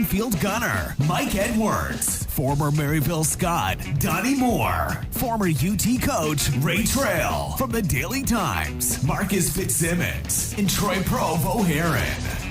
Greenfield gunner, Mike Edwards. Former Maryville Scot, Donnie Moore. Former UT coach, Ray Trail. From the Daily Times, Marcus Fitzsimmons. And Troy Prove O'Haron.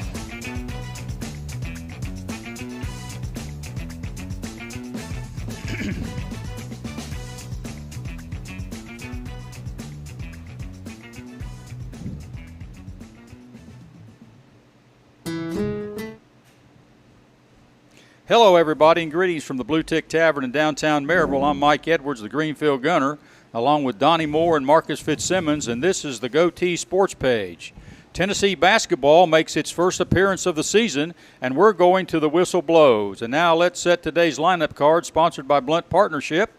Hello, everybody, and greetings from the Bluetick Tavern in downtown Maryville. I'm Mike Edwards, the Greenfield Gunner, along with Donnie Moore and Marcus Fitzsimmons, and this is the Goatee Sports Page. Tennessee basketball makes its first appearance of the season, and we're going to the whistle blows. And now let's set today's lineup card, sponsored by Blunt Partnership,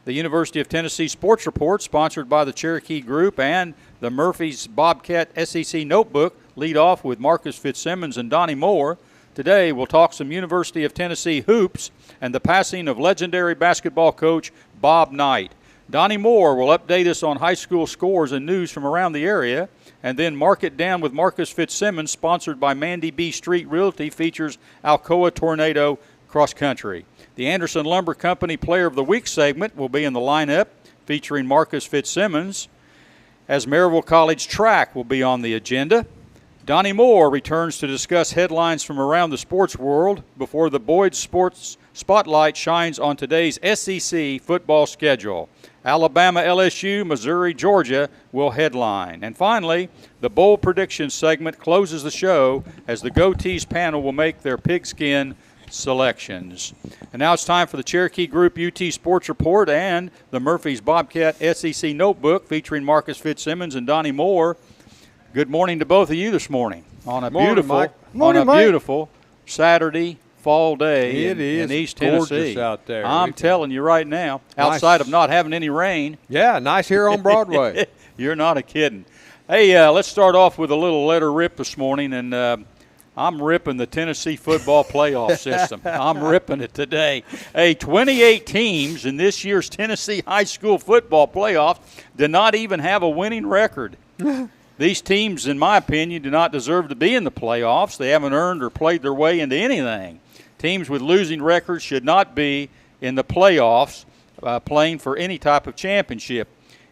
the University of Tennessee Sports Report, sponsored by the Cherokee Group, and the Murphy's Bobcat SEC Notebook, lead off with Marcus Fitzsimmons and Donnie Moore. Today, we'll talk some University of Tennessee hoops and the passing of legendary basketball coach Bob Knight. Donnie Moore will update us on high school scores and news from around the area. And then Mark It Down with Marcus Fitzsimmons, sponsored by Mandy B. Street Realty, features Alcoa Tornado Cross Country. The Anderson Lumber Company Player of the Week segment will be in the lineup, featuring Marcus Fitzsimmons, as Maryville College track will be on the agenda. Donnie Moore returns to discuss headlines from around the sports world before the Boyd Sports Spotlight shines on today's SEC football schedule. Alabama, LSU, Missouri, Georgia will headline. And finally, the Bowl Predictions segment closes the show as the Goatees panel will make their pigskin selections. And now it's time for the Cherokee Group UT Sports Report and the Murphy's Bobcat SEC Notebook, featuring Marcus Fitzsimmons and Donnie Moore. Good morning to both of you this morning on a beautiful Saturday fall day in East Tennessee. Out there. I'm telling you right now, outside of not having any rain. Yeah, nice here on Broadway. You're not a kidding. Hey, let's start off with a little letter rip this morning, and I'm ripping the Tennessee football playoff system. I'm ripping it today. Hey, 28 teams in this year's Tennessee high school football playoff did not even have a winning record. These teams, in my opinion, do not deserve to be in the playoffs. They haven't earned or played their way into anything. Teams with losing records should not be in the playoffs playing for any type of championship.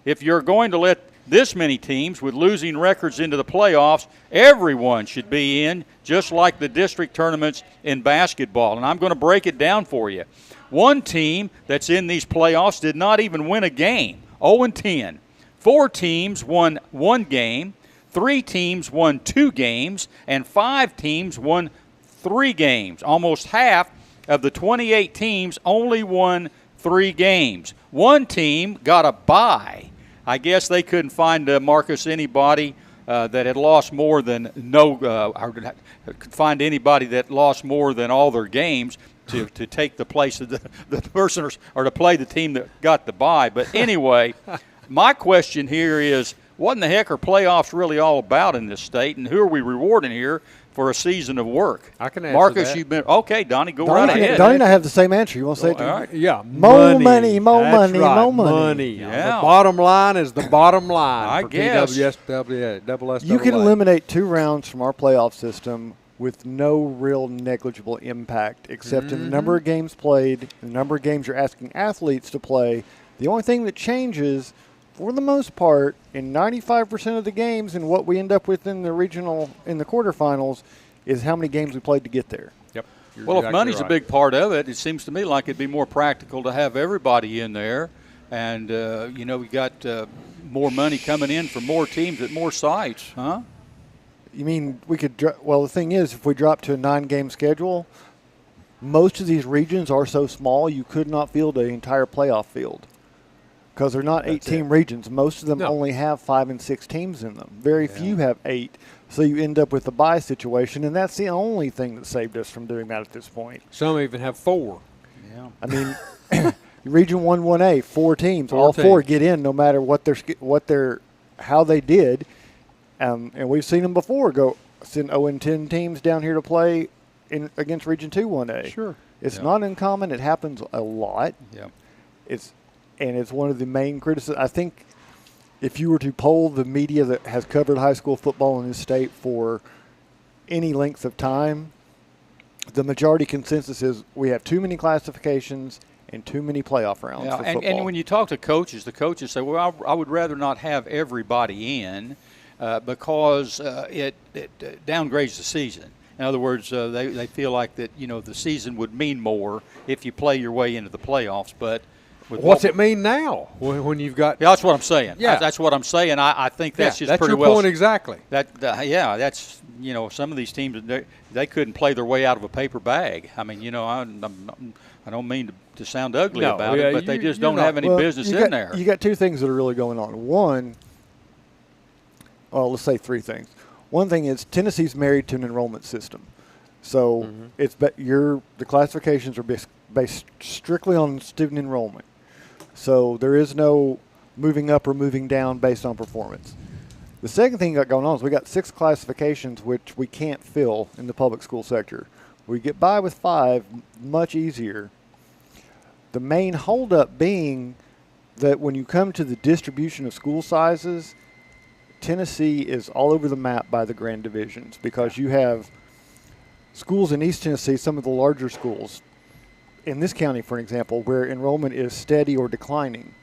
If you're going to let this many teams with losing records into the playoffs, everyone should be in, just like the district tournaments in basketball. And I'm going to break it down for you. One team that's in these playoffs did not even win a game, 0-10. 4 teams won 1 game, 3 teams won 2 games, and 5 teams won 3 games. Almost half of the 28 teams only won 3 games. One team got a bye. I guess they couldn't find, Marcus, anybody that had lost more than or could find anybody that lost more than all their games to take the place of the person or to play the team that got the bye. But anyway, my question here is, what in the heck are playoffs really all about in this state, and who are we rewarding here for a season of work? I can answer Marcus, that. you've been – okay, Donnie, go right ahead. Donnie and I have the same answer. You want to say it? All right. Yeah. More money. That's Money. Yeah. The bottom line is the bottom line. I for guess. TWSWA. You can eliminate 2 rounds from our playoff system with no real negligible impact, except in the number of games played, the number of games you're asking athletes to play. The only thing that changes, for the most part, in 95% of the games and what we end up with in the quarterfinals, is how many games we played to get there. Yep. Well, if money's a big part of it, it seems to me like it'd be more practical to have everybody in there. And, we got more money coming in from more teams at more sites, huh? You mean we could – well, the thing is, if we drop to a 9-game schedule, most of these regions are so small you could not field an entire playoff field because they're not 8-team regions. Most of them only have 5 and 6 teams in them. Very few have 8. So you end up with a bye situation, and that's the only thing that saved us from doing that at this point. Some even have 4. Yeah. I mean, Region 1-1A, 4 teams. All 4 get in no matter how they did. And we've seen them before send 0-10 teams down here to play against Region 2-1A. Sure. It's not uncommon. It happens a lot. Yeah. It's one of the main criticisms. I think if you were to poll the media that has covered high school football in this state for any length of time, the majority consensus is we have too many classifications and too many playoff rounds for football. And when you talk to coaches, the coaches say, well, I would rather not have everybody in because it downgrades the season. In other words, they feel like that, the season would mean more if you play your way into the playoffs. But what's it mean now when you've got? Yeah, that's what I'm saying. Yeah. That's what I'm saying. I think that's just that's pretty your well. point exactly. That's some of these teams they couldn't play their way out of a paper bag. I mean, I don't mean to sound ugly about it, but they just don't have any business in there. You got two things that are really going on. One, let's say three things. One thing is Tennessee's married to an enrollment system, so the classifications are based strictly on student enrollment. So there is no moving up or moving down based on performance. The second thing got going on is we got 6 classifications which we can't fill in the public school sector. We get by with 5 much easier. The main holdup being that when you come to the distribution of school sizes, Tennessee is all over the map by the grand divisions because you have schools in East Tennessee, some of the larger schools, in this county, for example, where enrollment is steady or declining.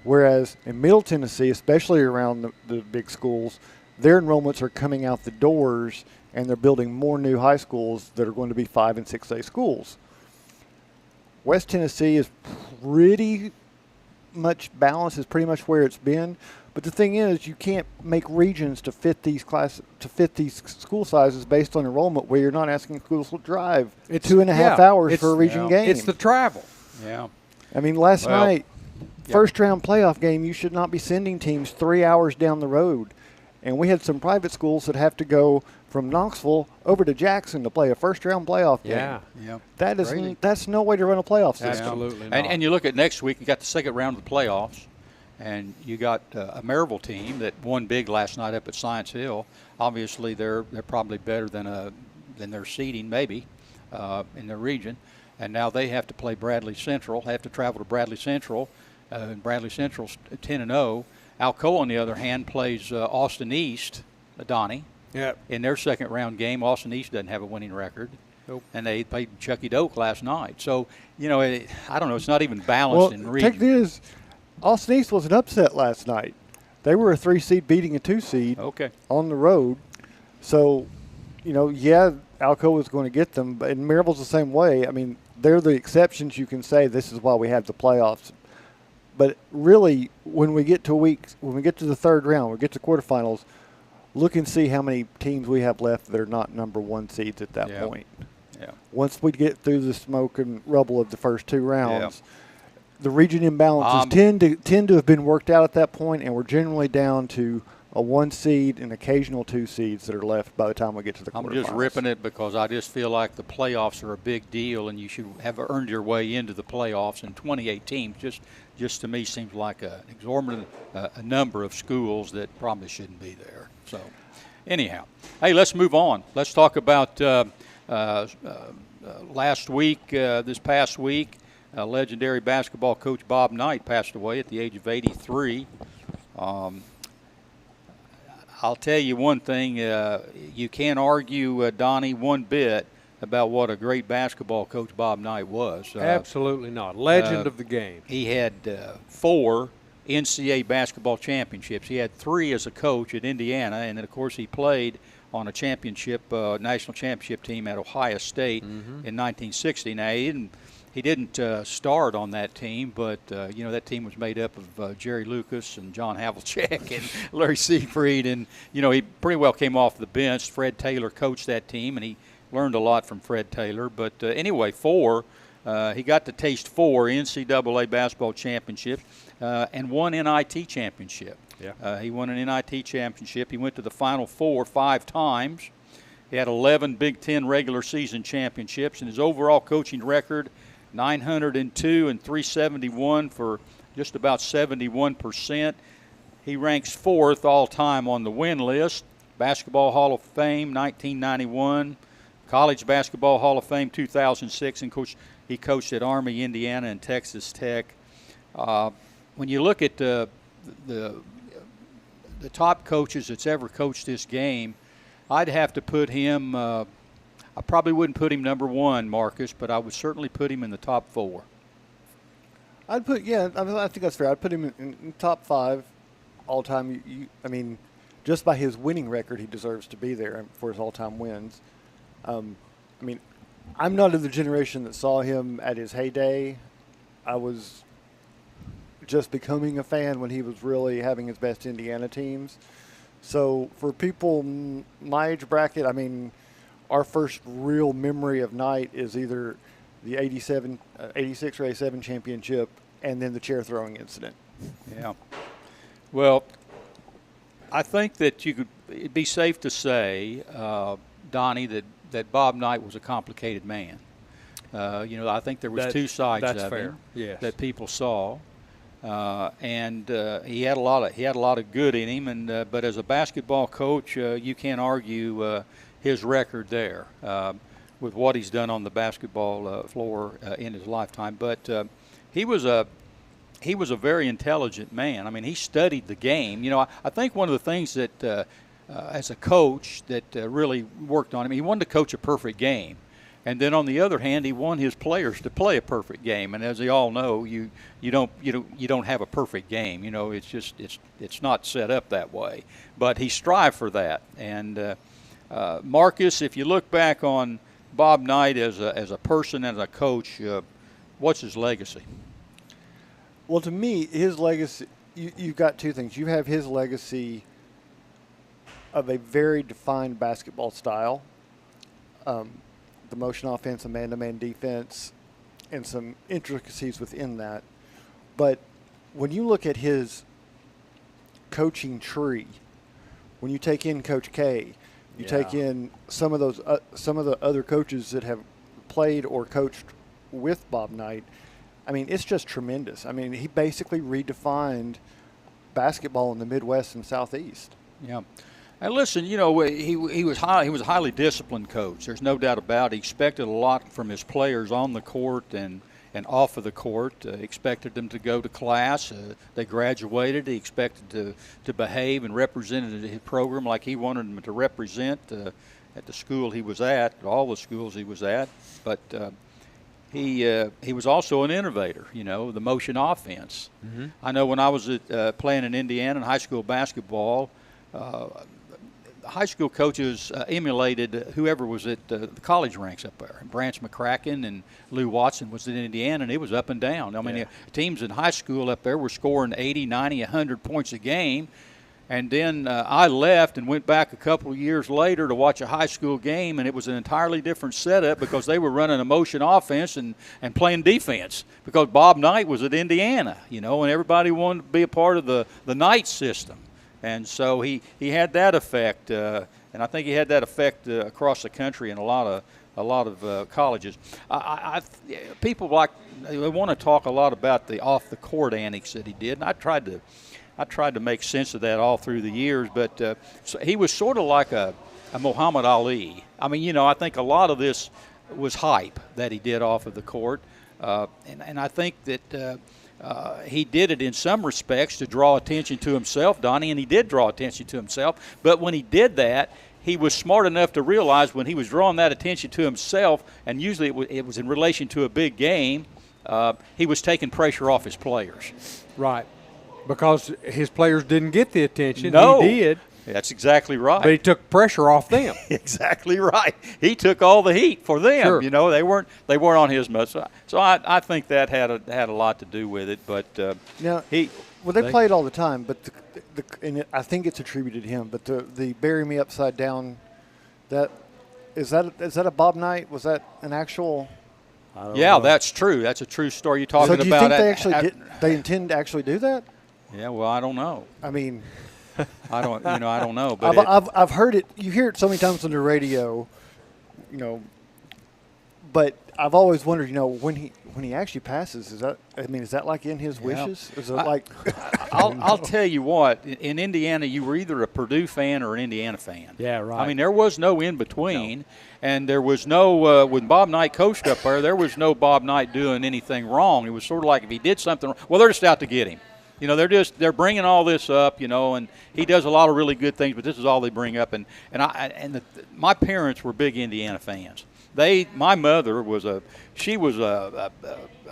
Whereas in Middle Tennessee, especially around the big schools, their enrollments are coming out the doors and they're building more new high schools that are going to be 5- and 6A schools. West Tennessee is pretty much balanced, is pretty much where it's been. But the thing is, you can't make regions to fit these school sizes based on enrollment, where you're not asking schools to drive 2.5 hours for a region game. It's the travel. Yeah. I mean, last night, first round playoff game, you should not be sending teams 3 hours down the road. And we had some private schools that have to go from Knoxville over to Jackson to play a first round playoff game. Yeah. That's no way to run a playoff system. Absolutely not. And you look at next week, you got the second round of the playoffs. And you got a Maryville team that won big last night up at Science Hill. Obviously, they're probably better than their seeding, maybe, in their region. And now they have to play Bradley Central. They have to travel to Bradley Central. And Bradley Central's 10-0. Alcoa, on the other hand, plays Austin East, Donnie. Yep. In their second round game. Austin East doesn't have a winning record. Nope. And they played Chucky Doak last night. So, I don't know. It's not even balanced in region. Take this. Austin East was an upset last night. They were a 3 seed beating a 2 seed on the road. So, Alcoa was going to get them, and Maryville's the same way. I mean, they're the exceptions. You can say this is why we have the playoffs. But really, when we get to the third round, we get to quarterfinals, look and see how many teams we have left that are not number 1 seeds at that point. Yeah. Once we get through the smoke and rubble of the first 2 rounds. Yeah. The region imbalances tend to have been worked out at that point, and we're generally down to a 1 seed and occasional 2 seeds that are left by the time we get to the quarterfinals. I'm just ripping it because I just feel like the playoffs are a big deal, and you should have earned your way into the playoffs. And 28 teams just to me seems like an exorbitant number of schools that probably shouldn't be there. So, anyhow, hey, let's move on. Let's talk about last week, this past week. Legendary basketball coach Bob Knight passed away at the age of 83. I'll tell you one thing. You can't argue, Donnie, one bit about what a great basketball coach Bob Knight was. Absolutely not. Legend of the game. He had 4 NCAA basketball championships. He had 3 as a coach at Indiana, and then, of course, he played on a championship, national championship team at Ohio State in 1960. Now, he didn't start on that team, but, that team was made up of Jerry Lucas and John Havlicek and Larry Siegfried. And, he pretty well came off the bench. Fred Taylor coached that team, and he learned a lot from Fred Taylor. But anyway, he got to taste 4 NCAA basketball championships and 1 NIT championship. Yeah. He won an NIT championship. He went to the Final Four 5 times. He had 11 Big Ten regular season championships, and his overall coaching record, 902 and 371 for just about 71%. He ranks 4th all-time on the win list. Basketball Hall of Fame, 1991. College Basketball Hall of Fame, 2006. And he coached at Army, Indiana, and Texas Tech. When you look at the top coaches that's ever coached this game, I'd have to put him I probably wouldn't put him number 1, Marcus, but I would certainly put him in the top 4. I think that's fair. I'd put him in top 5 all time. I mean, just by his winning record, he deserves to be there for his all-time wins. I mean, I'm not of the generation that saw him at his heyday. I was just becoming a fan when he was really having his best Indiana teams. So for people my age bracket, I mean, our first real memory of Knight is either the 86 or 87 championship and then the chair throwing incident. Yeah. Well, I think that it'd be safe to say, Donnie, that Bob Knight was a complicated man. I think there was two sides of him that people saw, and he had a lot of good in him. But as a basketball coach, you can't argue his record there with what he's done on the basketball floor in his lifetime. But he was a very intelligent man. I mean, he studied the game. I think one of the things that as a coach that really worked on him, he wanted to coach a perfect game. And then on the other hand, he wanted his players to play a perfect game. And as they all know, you don't have a perfect game. It's not set up that way. But he strived for that. And Marcus, if you look back on Bob Knight as a person and a coach, what's his legacy? Well, to me, his legacy, you've got two things. You have his legacy of a very defined basketball style, the motion offense, the man-to-man defense, and some intricacies within that. But when you look at his coaching tree, when you take in Coach K, you take in some of the other coaches that have played or coached with Bob Knight, I mean, it's just tremendous. I mean, he basically redefined basketball in the Midwest and Southeast. Yeah. And listen, he was a highly disciplined coach. There's no doubt about it. He expected a lot from his players on the court and off of the court. Expected them to go to class. They graduated. He expected to behave and represent his program like he wanted them to represent at the school he was at, all the schools he was at. But he was also an innovator, the motion offense. Mm-hmm. I know when I was playing in Indiana in high school basketball, high school coaches emulated whoever was at the college ranks up there. Branch McCracken and Lou Watson was in Indiana, and it was up and down. I mean, teams in high school up there were scoring 80, 90, 100 points a game. And then I left and went back a couple of years later to watch a high school game, and it was an entirely different setup because they were running a motion offense and playing defense because Bob Knight was at Indiana, and everybody wanted to be a part of the Knight system. And so he had that effect, and I think he had that effect across the country in a lot of colleges. People they want to talk a lot about the off the court antics that he did, and I tried to make sense of that all through the years. But so he was sort of like a Muhammad Ali. I mean, I think a lot of this was hype that he did off of the court, and I think that. He did it in some respects to draw attention to himself, Donnie, and he did draw attention to himself. But when he did that, he was smart enough to realize when he was drawing that attention to himself, and usually it was in relation to a big game, he was taking pressure off his players. Right, because his players didn't get the attention. No. He did. That's exactly right. But he took pressure off them. Exactly right. He took all the heat for them. Sure. They weren't on his muscle. So I think that had a lot to do with it. But now they played all the time. But I think it's attributed to him. But the bury me upside down, is that a Bob Knight? Was that an actual? I don't know. That's true. That's a true story. You're talking about. So do you think they actually they intend to actually do that? Yeah. Well, I don't know. I mean. I don't know, but I've heard it. You hear it so many times on the radio, But I've always wondered, when he actually passes, is that like in his wishes? Is it like? I'll tell you what. In Indiana, you were either a Purdue fan or an Indiana fan. Yeah, right. I mean, there was no in between, and there was no when Bob Knight coached up there. There was no Bob Knight doing anything wrong. It was sort of like if he did something wrong, well, they're just out to get him. You know, they're bringing all this up, you know, and he does a lot of really good things, but this is all they bring up. My parents were big Indiana fans. My mother was a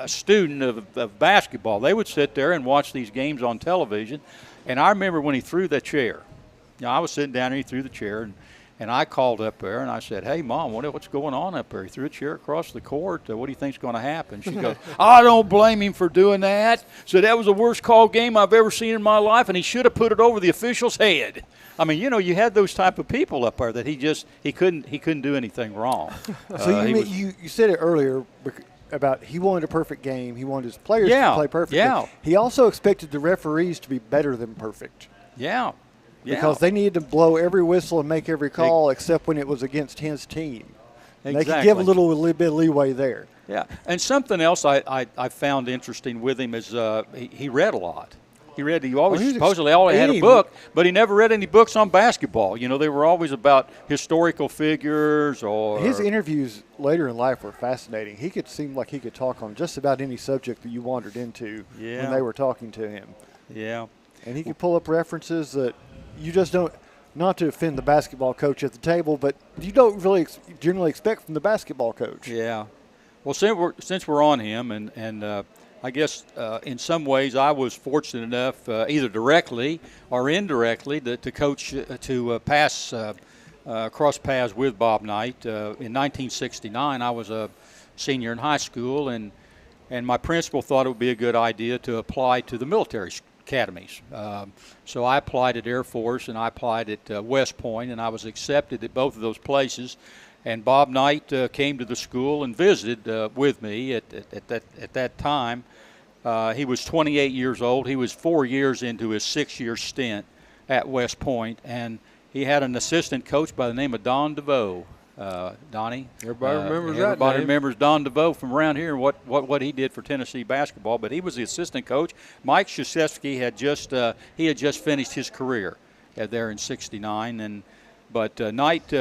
student of basketball. They would sit there and watch these games on television, and I remember when he threw that chair. You know, I was sitting down and he threw the chair, and I called up there and I said, "Hey, Mom, what's going on up there?" He threw a chair across the court. What do you think's going to happen? She goes, "I don't blame him for doing that." So that was the worst call game I've ever seen in my life, and he should have put it over the official's head. I mean, you know, you had those type of people up there that he couldn't do anything wrong. So you said it earlier about he wanted a perfect game. He wanted his players to play perfectly. Yeah. He also expected the referees to be better than perfect. Yeah. Because they needed to blow every whistle and make every call except when it was against his team. Exactly. They could give a little bit of leeway there. Yeah, and something else I found interesting with him is he read a lot. He always supposedly always had a book, but he never read any books on basketball. You know, they were always about historical figures or. His interviews later in life were fascinating. He could seem like he could talk on just about any subject that you wandered into when they were talking to him. Yeah. And he could pull up references that you just don't, not to offend the basketball coach at the table, but you don't really generally expect from the basketball coach. Yeah. Well, since we're on him, and I guess in some ways I was fortunate enough, either directly or indirectly, to coach, to cross paths with Bob Knight. In 1969, I was a senior in high school, and my principal thought it would be a good idea to apply to the military academies. So I applied at Air Force and I applied at West Point, and I was accepted at both of those places. And Bob Knight came to the school and visited with me at that time. He was 28 years old. He was 4 years into his 6-year stint at West Point, and he had an assistant coach by the name of Don DeVoe. Donnie, everybody remembers that. Everybody remembers Don DeVoe from around here and what he did for Tennessee basketball. But he was the assistant coach. Mike Krzyzewski had just finished his career there in '69, but Knight,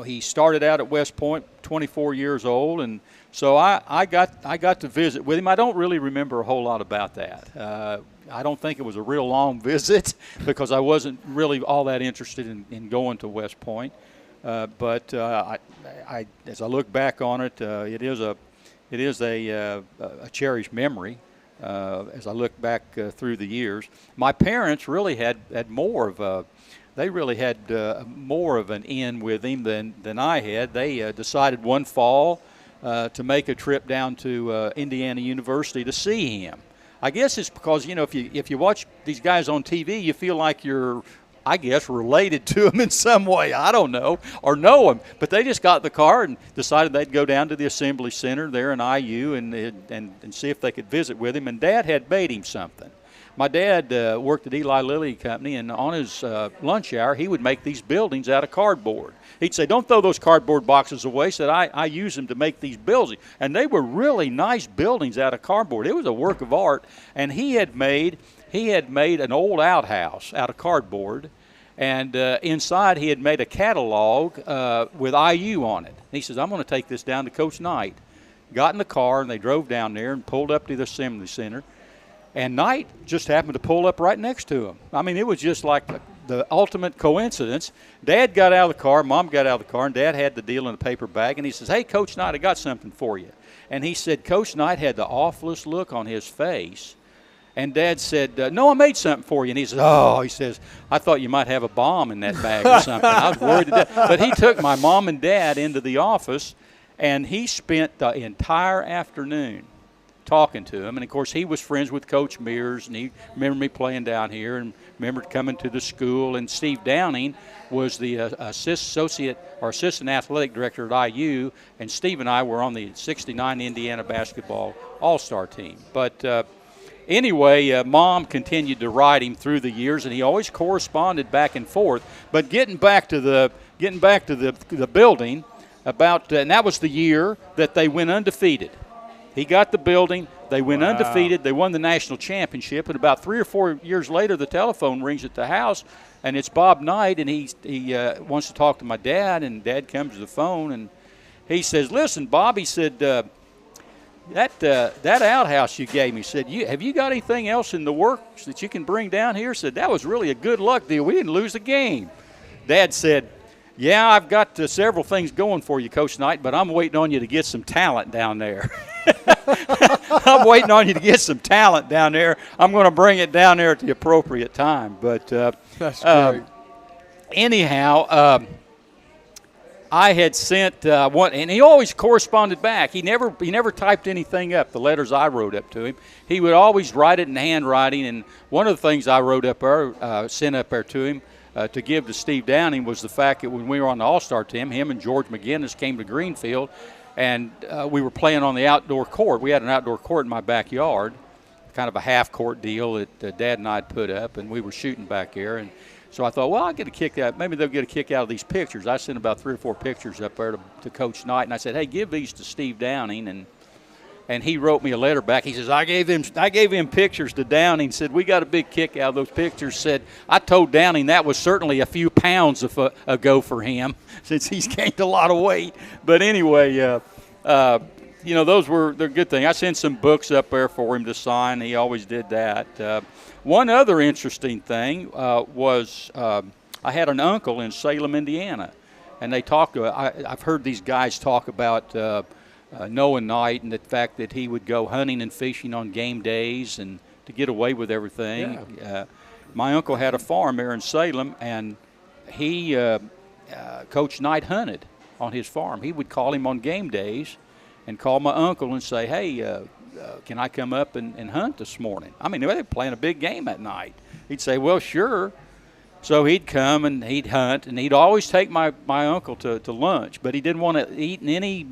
he started out at West Point, 24 years old, and so I got to visit with him. I don't really remember a whole lot about that. I don't think it was a real long visit because I wasn't really all that interested in going to West Point. But as I look back on it, it is a cherished memory. As I look back through the years, my parents really had more of an in with him than I had. They decided one fall to make a trip down to Indiana University to see him. I guess it's because if you watch these guys on TV, you feel like you're, I guess, related to them in some way. I don't know, or know them. But they just got in the car and decided they'd go down to the Assembly Center there in IU and see if they could visit with him. And Dad had made him something. My dad worked at Eli Lilly Company, and on his lunch hour, he would make these buildings out of cardboard. He'd say, "Don't throw those cardboard boxes away." He said, I use them to make these buildings. And they were really nice buildings out of cardboard. It was a work of art. And he had made an old outhouse out of cardboard. And inside he had made a catalog with IU on it. And he says, "I'm going to take this down to Coach Knight." Got in the car, and they drove down there and pulled up to the Assembly Center. And Knight just happened to pull up right next to him. I mean, it was just like the ultimate coincidence. Dad got out of the car, Mom got out of the car, and Dad had the deal in a paper bag. And he says, "Hey, Coach Knight, I got something for you." And he said Coach Knight had the awfulest look on his face. And Dad said, "No, I made something for you." And he says, "Oh," he says, "I thought you might have a bomb in that bag or something." I was worried to death. But he took my mom and Dad into the office, and he spent the entire afternoon talking to him. And, of course, he was friends with Coach Mears, and he remembered me playing down here and remembered coming to the school. And Steve Downing was the assistant athletic director at IU, and Steve and I were on the '69 Indiana basketball all-star team. But anyway, Mom continued to ride him through the years, and he always corresponded back and forth. But getting back to the building, and that was the year that they went undefeated. He got the building. They went undefeated. They won the national championship. And about 3 or 4 years later, the telephone rings at the house, and it's Bob Knight, and he wants to talk to my dad. And Dad comes to the phone, and he says, "Listen, Bob," he said, that outhouse you gave me, said, have you got anything else in the works that you can bring down here? Said, that was really a good luck deal. We didn't lose the game. Dad said, yeah, I've got several things going for you, Coach Knight, but I'm waiting on you to get some talent down there. I'm waiting on you to get some talent down there. I'm going to bring it down there at the appropriate time. But that's great. Anyhow, I had sent one, and he always corresponded back. He never typed anything up, the letters I wrote up to him. He would always write it in handwriting, and one of the things I wrote up there, sent up there to him to give to Steve Downing was the fact that when we were on the All-Star team, him and George McGinnis came to Greenfield, and we were playing on the outdoor court. We had an outdoor court in my backyard, kind of a half-court deal that Dad and I had put up, and we were shooting back there. And so I thought, well, I'll get a kick out. Maybe they'll get a kick out of these pictures. I sent about 3 or 4 pictures up there to Coach Knight, and I said, hey, give these to Steve Downing. And he wrote me a letter back. He says, I gave him pictures to Downing. Said, we got a big kick out of those pictures. Said, I told Downing that was certainly a few pounds ago for him since he's gained a lot of weight. But anyway, they're good thing. I sent some books up there for him to sign. He always did that. One other interesting thing was I had an uncle in Salem, Indiana, and they talked. I've heard these guys talk about Noah Knight and the fact that he would go hunting and fishing on game days and to get away with everything. Yeah. My uncle had a farm there in Salem, and he Coach Knight hunted on his farm. He would call him on game days and call my uncle and say, hey, can I come up and hunt this morning? I mean, they were playing a big game that night. He'd say, well, sure. So he'd come and he'd hunt, and he'd always take my uncle to lunch, but he didn't want to eat in any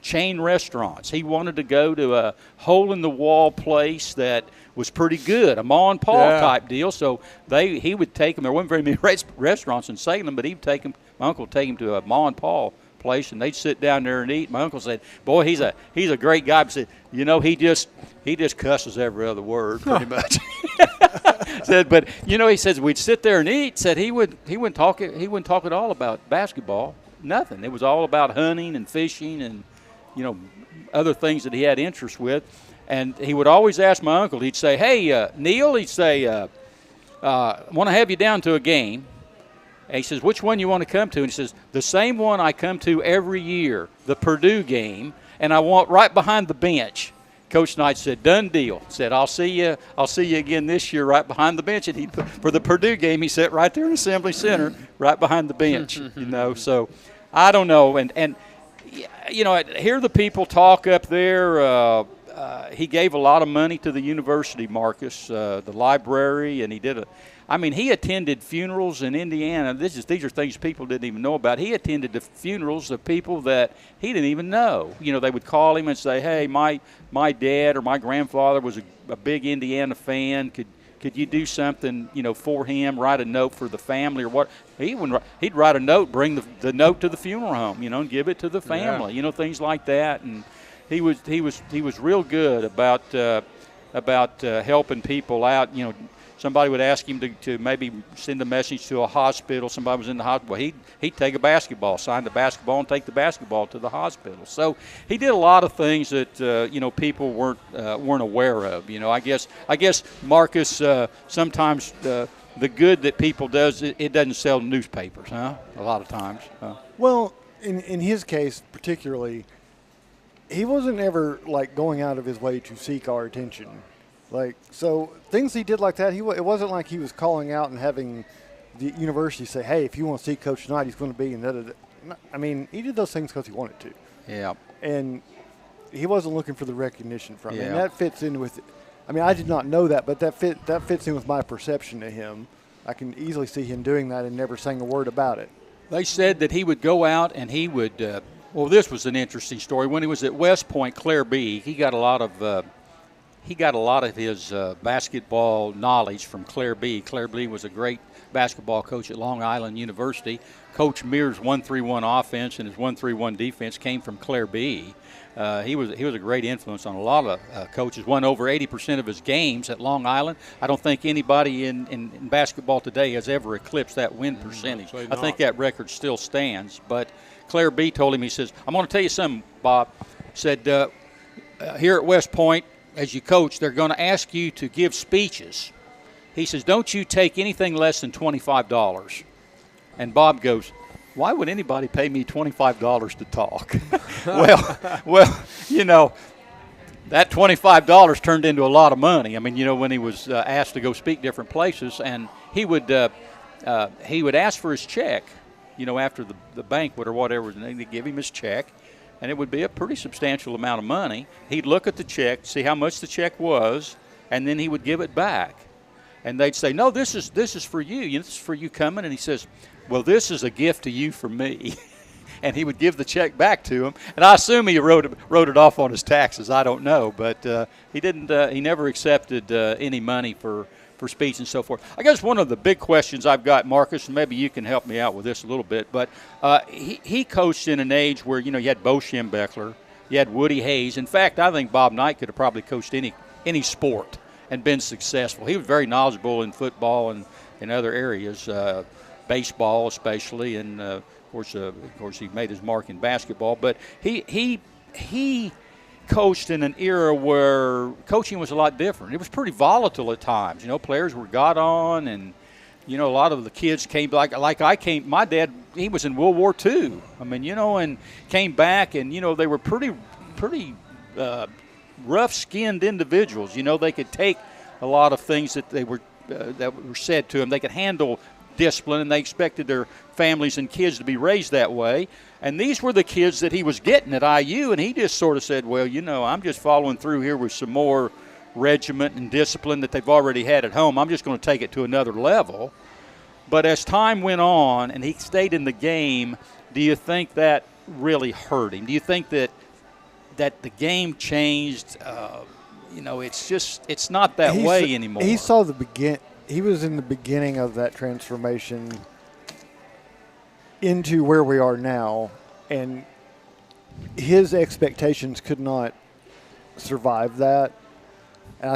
chain restaurants. He wanted to go to a hole-in-the-wall place that was pretty good, a Ma and Pa type deal. So he would take him. There wasn't very many restaurants in Salem, but he'd take him. My uncle would take him to a Ma and Pa place, and they'd sit down there and eat. My uncle said, boy, he's a great guy. But said, he just cusses every other word pretty much. Said, but he says we'd sit there and eat. Said he wouldn't talk at all about basketball. Nothing. It was all about hunting and fishing and other things that he had interest with. And he would always ask my uncle. He'd say, hey, Neil. He'd say, I want to have you down to a game. And he says, which one you want to come to? And he says, the same one I come to every year, the Purdue game, and I want right behind the bench. Coach Knight said, done deal. Said, I'll see you again this year right behind the bench. And for the Purdue game, he sat right there in Assembly Center, right behind the bench. So I don't know. And hear the people talk up there. He gave a lot of money to the university, Marcus, the library, and he attended funerals in Indiana. These are things people didn't even know about. He attended the funerals of people that he didn't even know. They would call him and say, hey, my dad or my grandfather was a big Indiana fan. Could you do something, for him, write a note for the family or what? He'd write a note, bring the note to the funeral home, and give it to the family, things like that. And he was real good about helping people out. Somebody would ask him to maybe send a message to a hospital. Somebody was in the hospital. He'd take a basketball, sign the basketball, and take the basketball to the hospital. So he did a lot of things that people weren't aware of. I guess Marcus sometimes the good that people does it doesn't sell newspapers, huh? A lot of times. Well, in his case particularly, he wasn't ever going out of his way to seek our attention. So things he did like that, it wasn't like he was calling out and having the university say, hey, if you want to see Coach Knight, he's going to be in that. I mean, he did those things because he wanted to. Yeah. And he wasn't looking for the recognition from it. And that fits in with – I did not know that, but that fits in with my perception of him. I can easily see him doing that and never saying a word about it. They said that he would go out and he would this was an interesting story. When he was at West Point, Claire B., he got a lot of his basketball knowledge from Claire B. Claire B. was a great basketball coach at Long Island University. Coach Mears' 1-3-1 offense and his 1-3-1 defense came from Claire B. He was a great influence on a lot of coaches. Won over 80% of his games at Long Island. I don't think anybody in basketball today has ever eclipsed that win percentage. I think that record still stands. But Claire B. told him, he says, I'm going to tell you something, Bob. said, here at West Point, as you coach, they're going to ask you to give speeches. He says, don't you take anything less than $25. And Bob goes, why would anybody pay me $25 to talk? well, you know, that $25 turned into a lot of money. I mean, you know, when he was asked to go speak different places, and he would ask for his check, you know, after the banquet or whatever, and they'd give him his check, and it would be a pretty substantial amount of money. He'd look at the check, see how much the check was, and then he would give it back. And they'd say, no, this is for you. This is for you coming. And he says, well, this is a gift to you from me. And he would give the check back to him. And I assume he wrote it off on his taxes. I don't know. But he didn't. He never accepted any money for speech and so forth. I guess one of the big questions I've got, Marcus, and maybe you can help me out with this a little bit, but he coached in an age where, you know, you had Bo Schembechler, you had Woody Hayes. In fact, I think Bob Knight could have probably coached any sport and been successful. He was very knowledgeable in football and in other areas, baseball especially, and of course he made his mark in basketball. But he coached in an era where coaching was a lot different. It was pretty volatile at times. You know, players were got on, and you know, a lot of the kids came like I came. My dad, he was in World War II. I mean, you know, and came back, and you know, they were pretty rough-skinned individuals. You know, they could take a lot of things that were said to them. They could handle discipline, and they expected their families and kids to be raised that way. And these were the kids that he was getting at IU, and he just sort of said, well, you know, I'm just following through here with some more regiment and discipline that they've already had at home. I'm just going to take it to another level. But as time went on and he stayed in the game, do you think that really hurt him? Do you think that the game changed? You know, it's not that way anymore. He was in the beginning of that transformation into where we are now, and his expectations could not survive that. And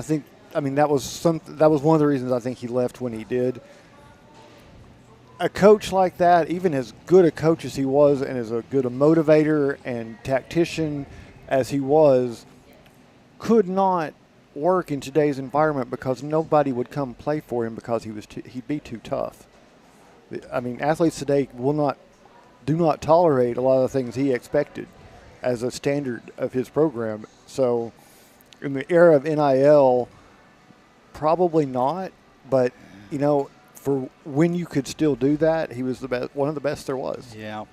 that was one of the reasons I think he left when he did. A coach like that, even as good a coach as he was, and as good a motivator and tactician as he was, could not work in today's environment because nobody would come play for him because he'd be too tough. I mean, athletes today do not tolerate a lot of the things he expected as a standard of his program. So in the era of NIL, probably not, but you know, for when you could still do that, he was the best, one of the best there was. Yeah.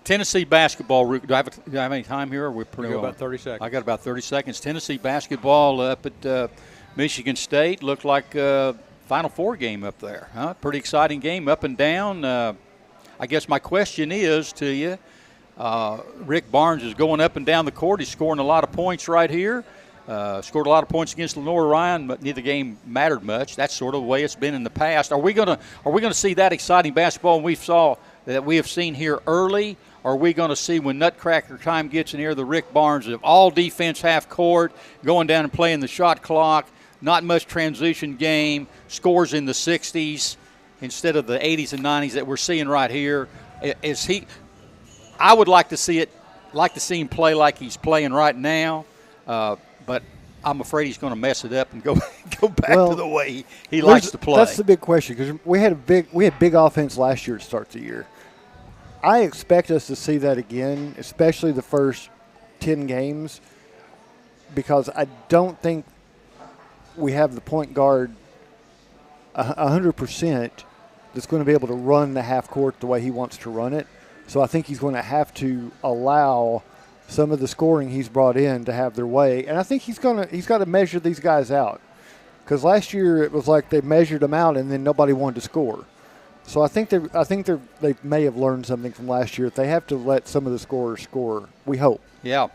Tennessee basketball. Do I have any time here? Or we're pretty good. About 30 seconds. I got about 30 seconds. Tennessee basketball up at Michigan State. Looked like Final Four game up there. Huh? Pretty exciting game, up and down. I guess my question is to you, Rick Barnes is going up and down the court. He's scoring a lot of points right here. Scored a lot of points against Lenore Ryan, but neither game mattered much. That's sort of the way it's been in the past. Are we gonna see that exciting basketball we have seen here early? Or are we going to see when Nutcracker time gets in here, the Rick Barnes of all defense half court, going down and playing the shot clock, not much transition game, scores in the 60s instead of the 80s and 90s that we're seeing right here? I would like to see him play like he's playing right now, but I'm afraid he's going to mess it up and go back to the way he likes to play. That's the big question, because we had big offense last year to start the year. I expect us to see that again, especially the first 10 games, because I don't think we have the point guard 100% that's going to be able to run the half court the way he wants to run it. So I think he's going to have to allow some of the scoring he's brought in to have their way, and I think he's got to measure these guys out, because last year it was like they measured them out and then nobody wanted to score. So I think they may have learned something from last year. They have to let some of the scorers score. We hope. Yeah.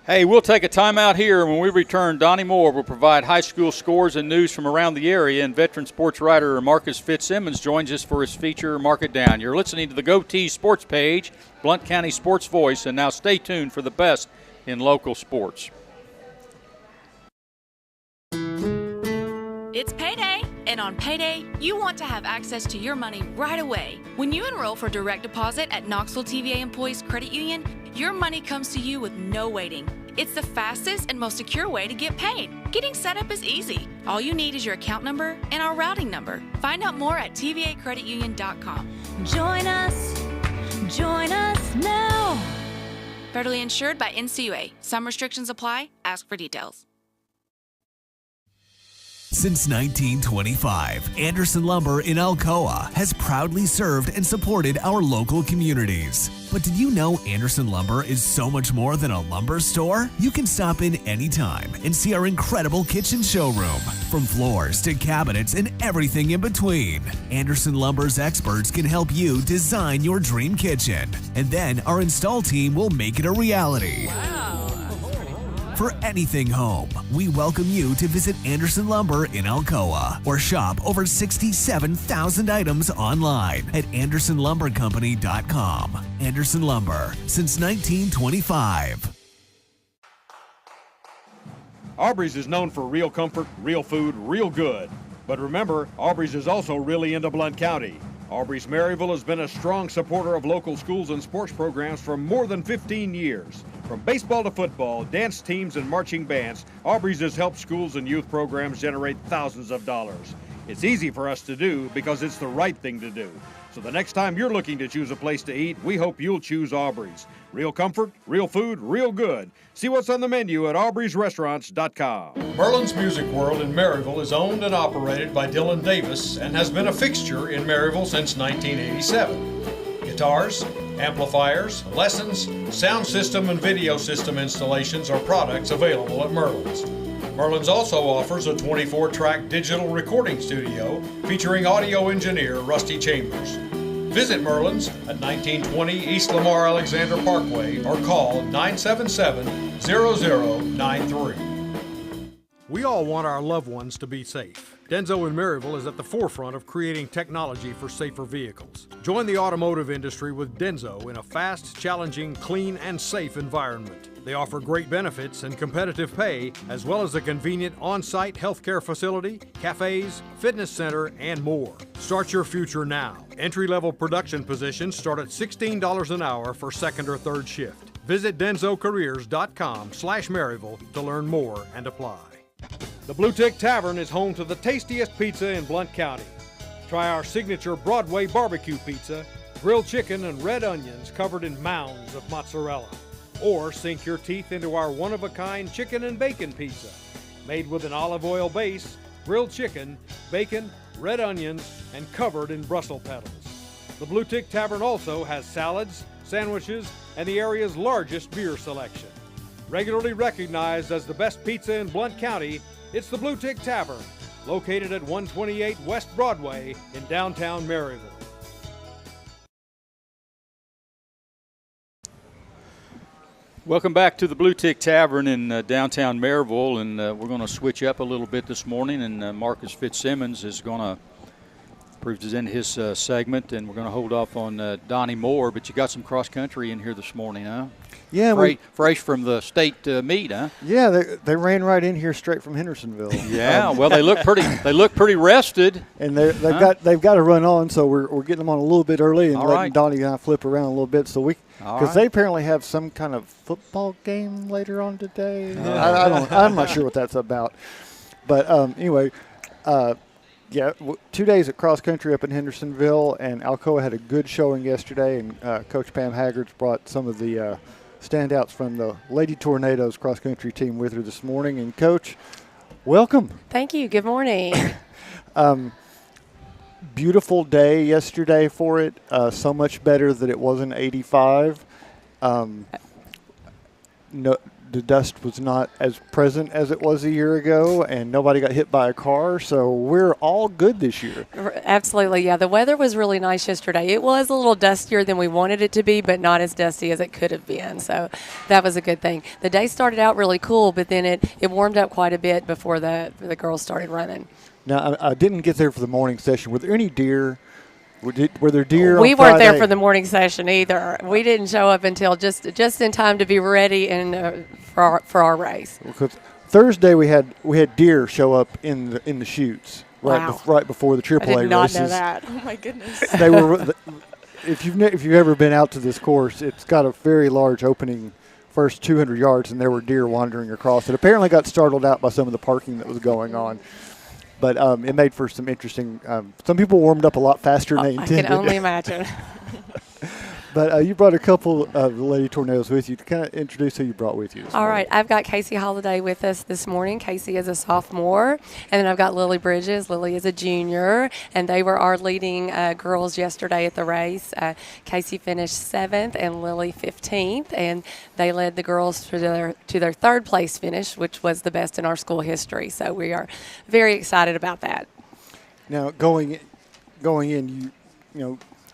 Hey, we'll take a timeout here. When we return, Donnie Moore will provide high school scores and news from around the area, and veteran sports writer Marcus Fitzsimmons joins us for his feature, Mark It Down. You're listening to the Goatee Sports Page, Blount County Sports Voice, and now stay tuned for the best in local sports. It's payday, And on payday, you want to have access to your money right away. When you enroll for direct deposit at Knoxville TVA Employees Credit Union, your money comes to you with no waiting. It's the fastest and most secure way to get paid. Getting set up is easy. All you need is your account number and our routing number. Find out more at tvacreditunion.com. Join us now. Federally insured by NCUA. Some restrictions apply. Ask for details. Since 1925, Anderson Lumber in Alcoa has proudly served and supported our local communities. But did you know Anderson Lumber is so much more than a lumber store? You can stop in anytime and see our incredible kitchen showroom. From floors to cabinets and everything in between, Anderson Lumber's experts can help you design your dream kitchen. And then our install team will make it a reality. For anything home, we welcome you to visit Anderson Lumber in Alcoa or shop over 67,000 items online at AndersonLumberCompany.com. Anderson Lumber, since 1925. Aubrey's is known for real comfort, real food, real good. But remember, Aubrey's is also really into Blount County. Aubrey's Maryville has been a strong supporter of local schools and sports programs for more than 15 years. From baseball to football, dance teams, and marching bands, Aubrey's has helped schools and youth programs generate thousands of dollars. It's easy for us to do because it's the right thing to do. So the next time you're looking to choose a place to eat, we hope you'll choose Aubrey's. Real comfort, real food, real good. See what's on the menu at aubreysrestaurants.com. Merlin's Music World in Maryville is owned and operated by Dylan Davis and has been a fixture in Maryville since 1987. Guitars, amplifiers, lessons, sound system, and video system installations are products available at Merlin's. Merlin's also offers a 24-track digital recording studio featuring audio engineer Rusty Chambers. Visit Merlin's at 1920 East Lamar Alexander Parkway or call 977-0093. We all want our loved ones to be safe. Denso in Maryville is at the forefront of creating technology for safer vehicles. Join the automotive industry with Denso in a fast, challenging, clean, and safe environment. They offer great benefits and competitive pay, as well as a convenient on-site healthcare facility, cafes, fitness center, and more. Start your future now. Entry-level production positions start at $16 an hour for second or third shift. Visit densocareers.com/Maryville to learn more and apply. The Bluetick Tavern is home to the tastiest pizza in Blount County. Try our signature Broadway barbecue pizza, grilled chicken and red onions covered in mounds of mozzarella. Or sink your teeth into our one-of-a-kind chicken and bacon pizza, made with an olive oil base, grilled chicken, bacon, red onions, and covered in Brussels petals. The Bluetick Tavern also has salads, sandwiches, and the area's largest beer selection. Regularly recognized as the best pizza in Blount County, it's the Bluetick Tavern, located at 128 West Broadway in downtown Maryville. Welcome back to the Bluetick Tavern in downtown Maryville, and we're going to switch up a little bit this morning, and Marcus Fitzsimmons is going to present his segment, and we're going to hold off on Donnie Moore, but you got some cross-country in here this morning, huh? Yeah, fresh from the state meet, huh? Yeah, they ran right in here straight from Hendersonville. Yeah, well, they look pretty rested, and they've got to run on, so we're getting them on a little bit early and letting Donnie and I flip around a little bit, so because they apparently have some kind of football game later on today. I'm not sure what that's about, but anyway, 2 days at cross country up in Hendersonville, and Alcoa had a good showing yesterday, and Coach Pam Haggards brought some of the standouts from the Lady Tornadoes cross country team with her this morning. And Coach, welcome. Thank you. Good morning. Beautiful day yesterday for it. So much better that it wasn't 85. No, the dust was not as present as it was a year ago, and nobody got hit by a car, so we're all good this year. Absolutely, yeah. The weather was really nice yesterday. It was a little dustier than we wanted it to be, but not as dusty as it could have been, so that was a good thing. The day started out really cool, but then it warmed up quite a bit before the girls started running. Now, I didn't get there for the morning session. Were there any deer? Were there deer We on weren't Friday? there for the morning session either. We didn't show up until just in time to be ready and for our race. Because Thursday we had deer show up in the chutes, Wow. right before the AAA I did not races. know that. Oh my goodness. They were. If you've ever been out to this course, it's got a very large opening first 200 yards, and there were deer wandering across. It apparently got startled out by some of the parking that was going on. But it made for some interesting. Some people warmed up a lot faster than they intended. I can only imagine. But you brought a couple of the Lady Tornadoes with you to kind of introduce who you brought with you. All right, I've got Casey Holiday with us this morning. Casey is a sophomore, and then I've got Lily Bridges. Lily is a junior, and they were our leading girls yesterday at the race. Casey finished 7th and Lily 15th, and they led the girls to their third place finish, which was the best in our school history. So we are very excited about that. Now going in,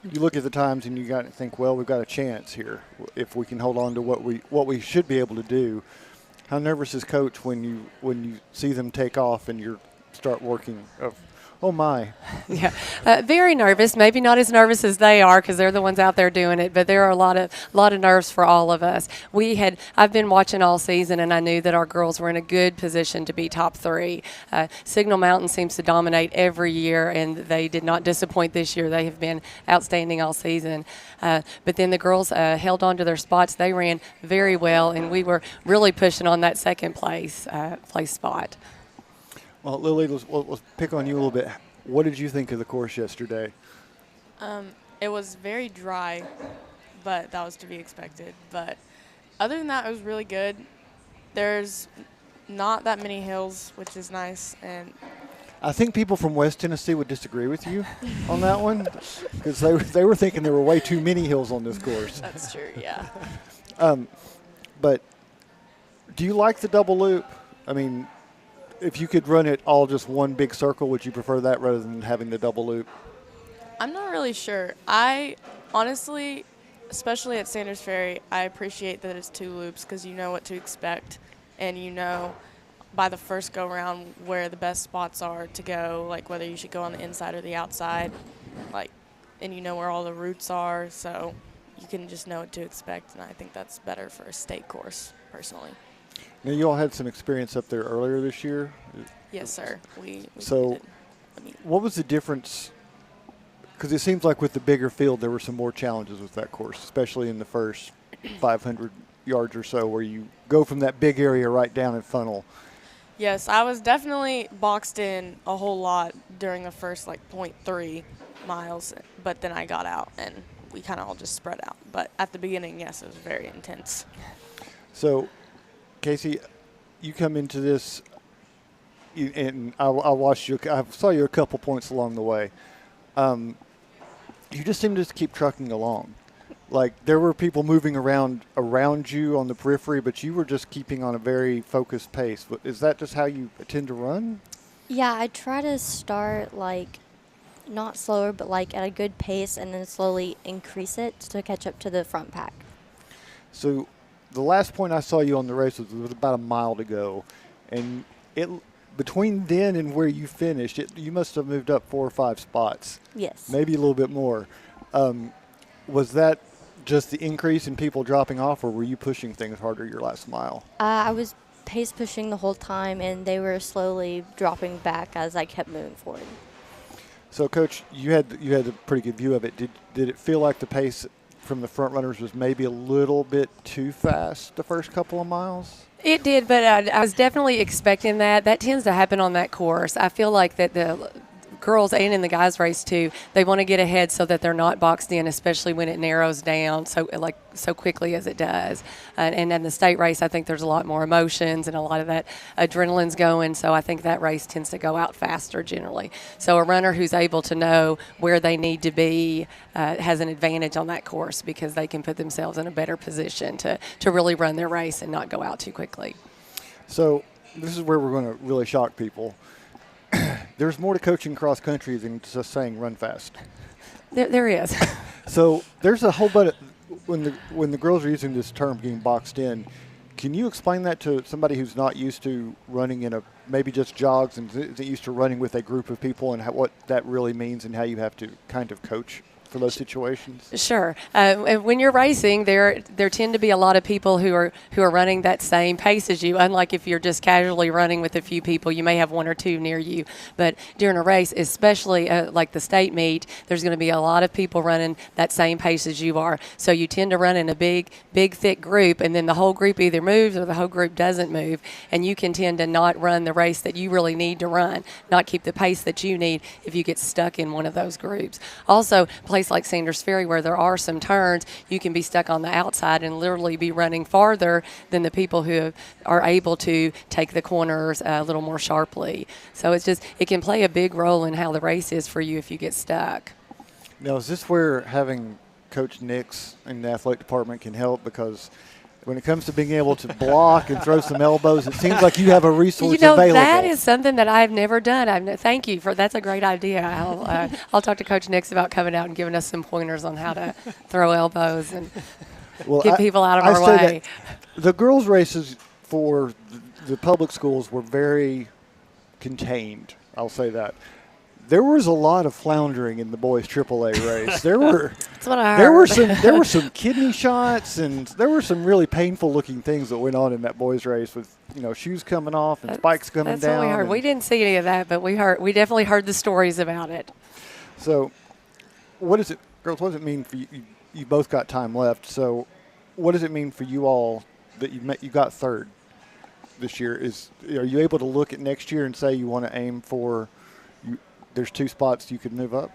you look at the times and you got to think, well, we've got a chance here if we can hold on to what we should be able to do. How nervous is Coach when you see them take off and you start working? Oh my! Yeah, very nervous. Maybe not as nervous as they are because they're the ones out there doing it. But there are a lot of nerves for all of us. I've been watching all season, and I knew that our girls were in a good position to be top 3. Signal Mountain seems to dominate every year, and they did not disappoint this year. They have been outstanding all season. But then the girls held on to their spots. They ran very well, and we were really pushing on that second place spot. Well, Lily, let's pick on you a little bit. What did you think of the course yesterday? It was very dry, but that was to be expected. But other than that, it was really good. There's not that many hills, which is nice. And I think people from West Tennessee would disagree with you on that one because they were thinking there were way too many hills on this course. that's true, yeah. But do you like the double loop? I mean, if you could run it all just one big circle, would you prefer that rather than having the double loop? I'm not really sure. I honestly, especially at Sanders Ferry, I appreciate that it's 2 loops because you know what to expect and you know by the first go round where the best spots are to go, like whether you should go on the inside or the outside, and you know where all the routes are, so you can just know what to expect, and I think that's better for a state course personally. Now, you all had some experience up there earlier this year. Yes, sir. We So, what was the difference? Because it seems like with the bigger field, there were some more challenges with that course, especially in the first 500 yards or so, where you go from that big area right down and funnel. Yes, I was definitely boxed in a whole lot during the first 0.3 miles, but then I got out and we kind of all just spread out. But at the beginning, yes, it was very intense. So, Casey, you come into this, and I watched you. I saw you a couple points along the way. You just seem to just keep trucking along. Like there were people moving around you on the periphery, but you were just keeping on a very focused pace. Is that just how you tend to run? Yeah, I try to start not slower, but at a good pace, and then slowly increase it to catch up to the front pack. So the last point I saw you on the race was about a mile to go, and between then and where you finished, you must have moved up 4 or 5 spots. Yes. Maybe a little bit more. Was that just the increase in people dropping off, or were you pushing things harder your last mile? I was pace pushing the whole time, and they were slowly dropping back as I kept moving forward. So, Coach, you had a pretty good view of it. Did it feel like the pace from the front runners was maybe a little bit too fast the first couple of miles? It did, but I was definitely expecting that. That tends to happen on that course. I feel like that the girls and in the guys race too, they want to get ahead so that they're not boxed in, especially when it narrows down so quickly as it does. And in the state race, I think there's a lot more emotions and a lot of that adrenaline's going, so I think that race tends to go out faster generally. So a runner who's able to know where they need to be has an advantage on that course because they can put themselves in a better position to really run their race and not go out too quickly. So this is where we're going to really shock people. There's more to coaching cross country than just saying run fast. There is. So there's a whole bunch of, when the girls are using this term getting boxed in, can you explain that to somebody who's not used to running in maybe just jogs and isn't used to running with a group of people and what that really means and how you have to kind of coach for those situations? Sure. And when you're racing, there tend to be a lot of people who are running that same pace as you. Unlike if you're just casually running with a few people, you may have one or two near you. But during a race, especially like the state meet, there's going to be a lot of people running that same pace as you are. So you tend to run in a big, thick group, and then the whole group either moves or the whole group doesn't move, and you can tend to not run the race that you really need to run, not keep the pace that you need if you get stuck in one of those groups. Also, place like Sanders Ferry, where there are some turns, you can be stuck on the outside and literally be running farther than the people who are able to take the corners a little more sharply. So it can play a big role in how the race is for you if you get stuck. Now, is this where having Coach Nix in the athletic department can help? Because when it comes to being able to block and throw some elbows, it seems like you have a resource available. That is something that I've never done. Thank you that's a great idea. I'll talk to Coach Nix about coming out and giving us some pointers on how to throw elbows and get people out of our way. The girls' races for the public schools were very contained. I'll say that. There was a lot of floundering in the boys' AAA race. That's what I heard. There were some kidney shots, and there were some really painful looking things that went on in that boys' race with shoes coming off and spikes coming down. That's what we heard. We didn't see any of that, but we definitely heard the stories about it. So, girls? What does it mean for you? You both got time left. So, what does it mean for you all that you got third this year? Are you able to look at next year and say you want to aim for? There's 2 spots you could move up?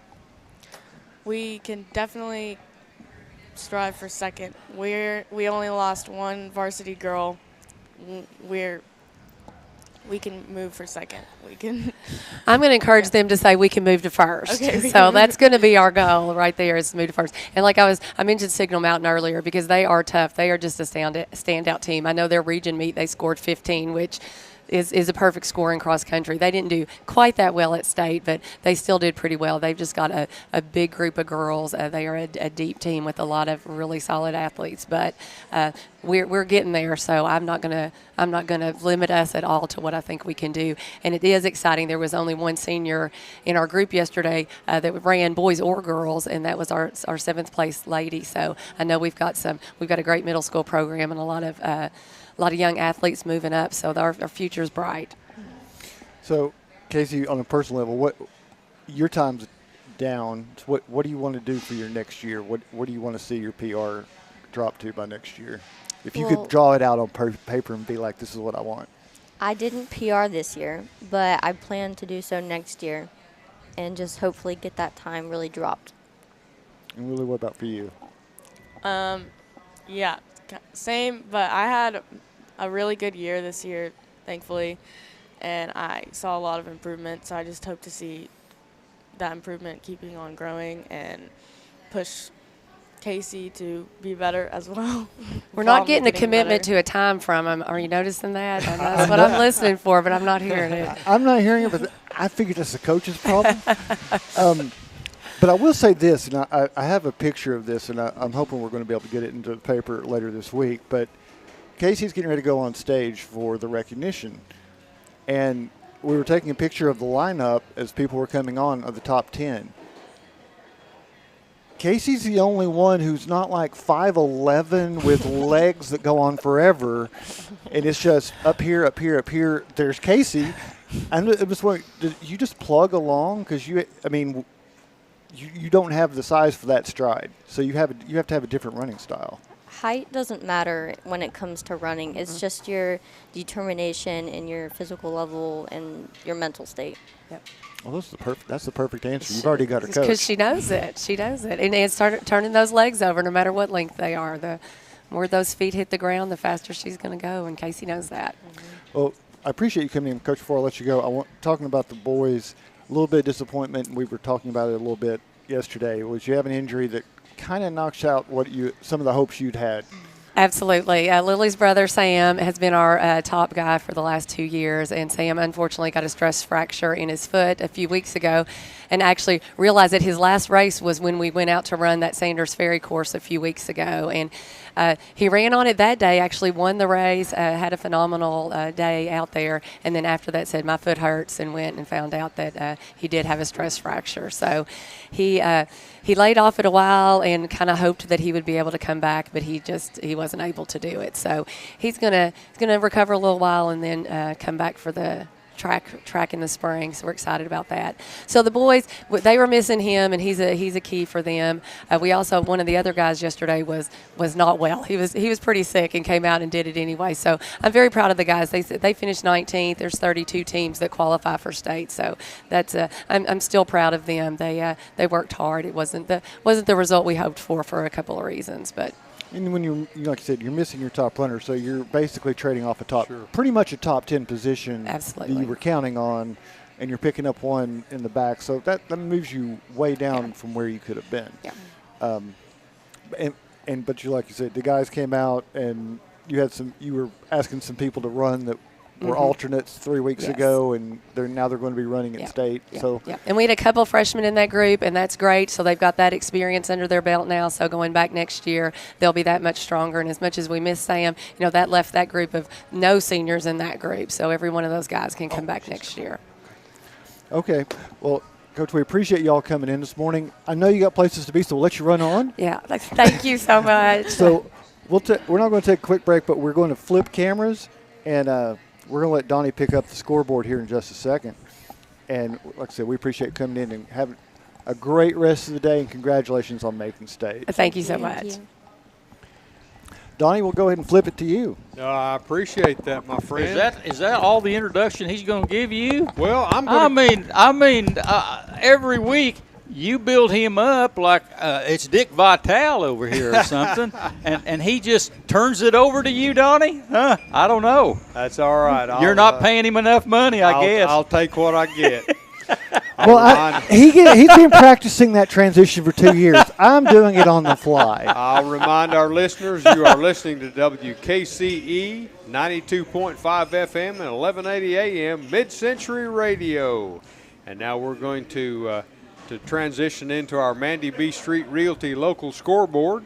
We can definitely strive for second. We only lost one varsity girl. We can move for second. I'm going to encourage them to say we can move to first. Okay, so that's going to be our goal right there, is to move to first. And like I mentioned Signal Mountain earlier, because they are tough. They are just a standout team. I know their region meet, they scored 15, which is a perfect score in cross country. They didn't do quite that well at state, but they still did pretty well. They've just got a big group of girls. They are a deep team with a lot of really solid athletes, but we're getting there. So I'm not gonna limit us at all to what I think we can do. And it is exciting. There was only one senior in our group yesterday that ran boys or girls, and that was our 7th place lady. So I know we've got a great middle school program and a lot of young athletes moving up, so our future is bright. So, Casey, on a personal level, what your time's down? So what do you want to do for your next year? What do you want to see your PR drop to by next year? If you could draw it out on paper and be like, this is what I want. I didn't PR this year, but I plan to do so next year and just hopefully get that time really dropped. And Willie, what about for you? Yeah, same, but I had a really good year this year, thankfully, and I saw a lot of improvement, so I just hope to see that improvement keeping on growing and push Casey to be better as well. We're not getting a commitment to a time from him. Are you noticing that? That's what I'm listening for, but I'm not hearing it. I'm not hearing it, but I figured that's a coach's problem. But I will say this, and I have a picture of this, and I'm hoping we're going to be able to get it into the paper later this week, but Casey's getting ready to go on stage for the recognition. And we were taking a picture of the lineup as people were coming on of the top 10. Casey's the only one who's not like 5'11" with legs that go on forever, and it's just up here, up here, up here. There's Casey. I'm just wondering, did you just plug along? Because you don't have the size for that stride, so you have to have a different running style. Height doesn't matter when it comes to running. It's just your determination and your physical level and your mental state. Yep. Well, that's the perfect answer. You've already got her coach. Because she knows it. She knows it. And start turning those legs over no matter what length they are. The more those feet hit the ground, the faster she's going to go, and Casey knows that. Mm-hmm. Well, I appreciate you coming in. Coach, before I let you go, talking about the boys, a little bit of disappointment, and we were talking about it a little bit yesterday, was you have an injury that kind of knocks out some of the hopes you'd had. Absolutely. Lily's brother, Sam, has been our top guy for the last 2 years, and Sam unfortunately got a stress fracture in his foot a few weeks ago, and actually realized that his last race was when we went out to run that Sanders Ferry course a few weeks ago. And he ran on it that day, actually won the race, had a phenomenal day out there, and then after that said, my foot hurts, and went and found out that he did have a stress fracture. So he he laid off it a while and kind of hoped that he would be able to come back, but he wasn't able to do it. So he's gonna recover a little while and then come back for the track in the spring, so we're excited about that. So the boys, they were missing him, and he's a key for them. We also, one of the other guys yesterday was not well. He was pretty sick and came out and did it anyway. So I'm very proud of the guys. They finished 19th. There's 32 teams that qualify for state, so that's I'm still proud of them. They worked hard. It wasn't the result we hoped for a couple of reasons, but. And when like you said, you're missing your top runner, so you're basically trading off pretty much a top 10 position Absolutely. that you were counting on, and you're picking up one in the back. So that moves you way down from where you could have been. Yeah. But like you said, the guys came out, and you were asking some people to run that were alternates 3 weeks ago, and now they're going to be running at state. So and we had a couple of freshmen in that group, and that's great. So they've got that experience under their belt now. So going back next year, they'll be that much stronger. And as much as we miss Sam, that left that group of no seniors in that group. So every one of those guys can come back next year. Okay. Well, Coach, we appreciate y'all coming in this morning. I know you got places to be, so we'll let you run on. Yeah. Thank you so much. So we're not going to take a quick break, but we're going to flip cameras, and we're going to let Donnie pick up the scoreboard here in just a second. And like I said, we appreciate coming in and having a great rest of the day, and congratulations on making state. Thank you so much. you. Donnie, we'll go ahead and flip it to you. I appreciate that, my friend. Is that all the introduction he's going to give you? Well, I'm going every week you build him up like it's Dick Vitale over here or something, and he just turns it over to you, Donnie? Huh? I don't know. That's all right. You're not paying him enough money, I guess. I'll take what I get. Well, he's been practicing that transition for 2 years. I'm doing it on the fly. I'll remind our listeners you are listening to WKCE 92.5 FM and 1180 AM Mid-Century Radio. And now we're going to transition into our Mandy B. Street Realty local scoreboard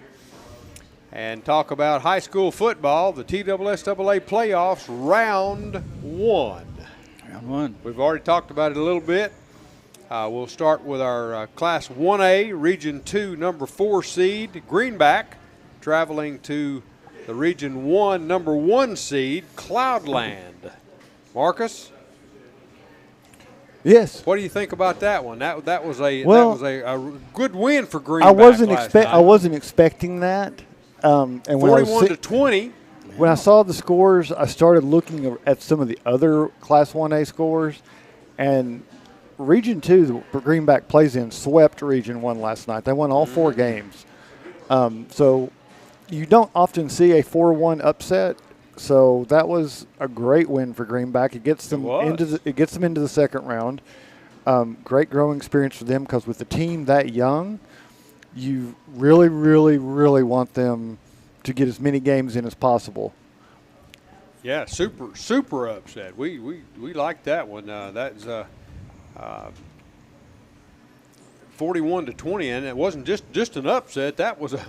and talk about high school football, the TSSAA playoffs, round one. Round one. We've already talked about it a little bit. We'll start with our Class 1A, Region 2, number 4 seed, Greenback, traveling to the Region 1, number 1 seed, Cloudland. Marcus? Yes. What do you think about that one? That was a good win for Greenback. I wasn't expecting that. And 41-20. When I saw the scores, I started looking at some of the other Class 1A scores, and Region 2, the Greenback plays in, swept Region 1 last night. They won all 4 games. So you don't often see a 4-1 upset. So that was a great win for Greenback. It gets them into the second round. Great growing experience for them, because with the team that young, you really, really, really want them to get as many games in as possible. Yeah, super upset. We like that one. That's 41-20, and it wasn't just an upset. That was a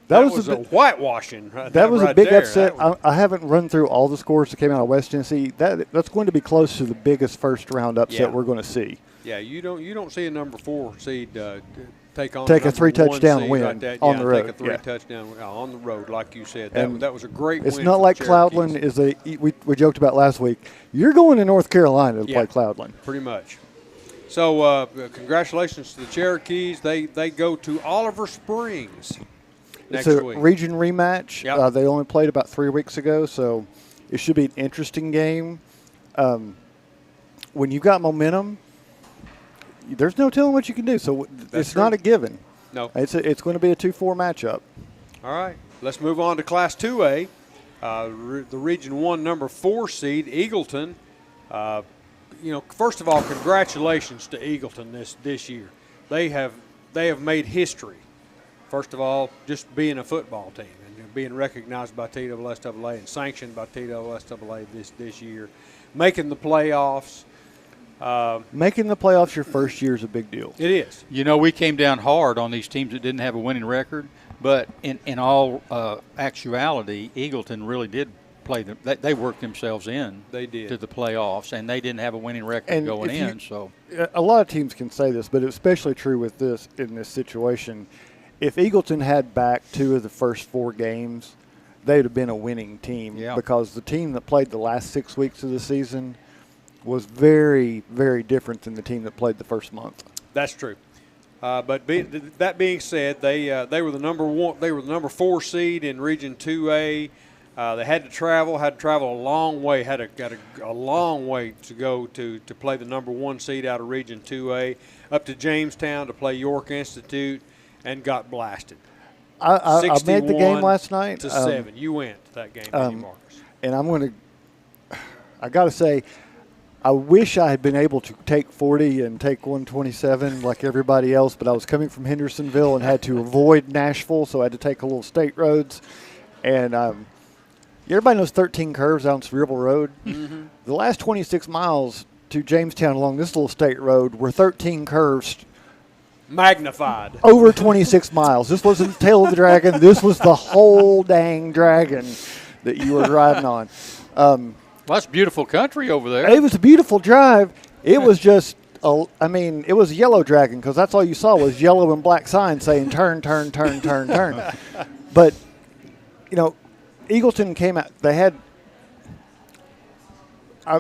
whitewashing. That was a big upset. I haven't run through all the scores that came out of West Tennessee. That's going to be close to the biggest first round upset we're going to see. Yeah, you don't see a number 4 seed take a 3-touchdown win on the road. Take a 3-touchdown on the road, like you said. That was a great win. It's not like Cloudland is we joked about last week. You're going to North Carolina to play Cloudland. Pretty much. So congratulations to the Cherokees. They go to Oliver Springs next week. It's a region rematch. Yep. They only played about 3 weeks ago, so it should be an interesting game. When you've got momentum, there's no telling what you can do. So it's not a given. No. It's going to be a 2-4 matchup. All right. Let's move on to Class 2A. The Region 1 number 4 seed, Eagleton. First of all, congratulations to Eagleton this year. They have made history. First of all, just being a football team and being recognized by TSSAA and sanctioned by TSSAA this year, making the playoffs. Making the playoffs your first year is a big deal. It is. We came down hard on these teams that didn't have a winning record, but in all actuality, Eagleton really did played them. They worked themselves in. They did. To the playoffs, and they didn't have a winning record going in. So a lot of teams can say this, but it's especially true with this in this situation. If Eagleton had back 2 of the first 4 games, they'd have been a winning team because the team that played the last 6 weeks of the season was very, very different than the team that played the first month. That's true. But that being said, they were the number 1. They were the number 4 seed in Region 2A. They had to travel a long way. Got a long way to go to play the number 1 seed out of Region 2A, up to Jamestown to play York Institute, and got blasted. I made the game last night. To 7. You went to that game, Marcus. And I got to say, I wish I had been able to take 40 and take 127 like everybody else, but I was coming from Hendersonville and had to avoid Nashville, so I had to take a little state roads. And everybody knows 13 curves out on Maryville Road. Mm-hmm. The last 26 miles to Jamestown along this little state road were 13 curves. Magnified. Over 26 miles. This wasn't the tail of the dragon. This was the whole dang dragon that you were driving on. Well, that's beautiful country over there. It was a beautiful drive. It was just, it was a yellow dragon because that's all you saw was yellow and black signs saying turn, turn, turn, turn, turn. But, Eagleton came out. They had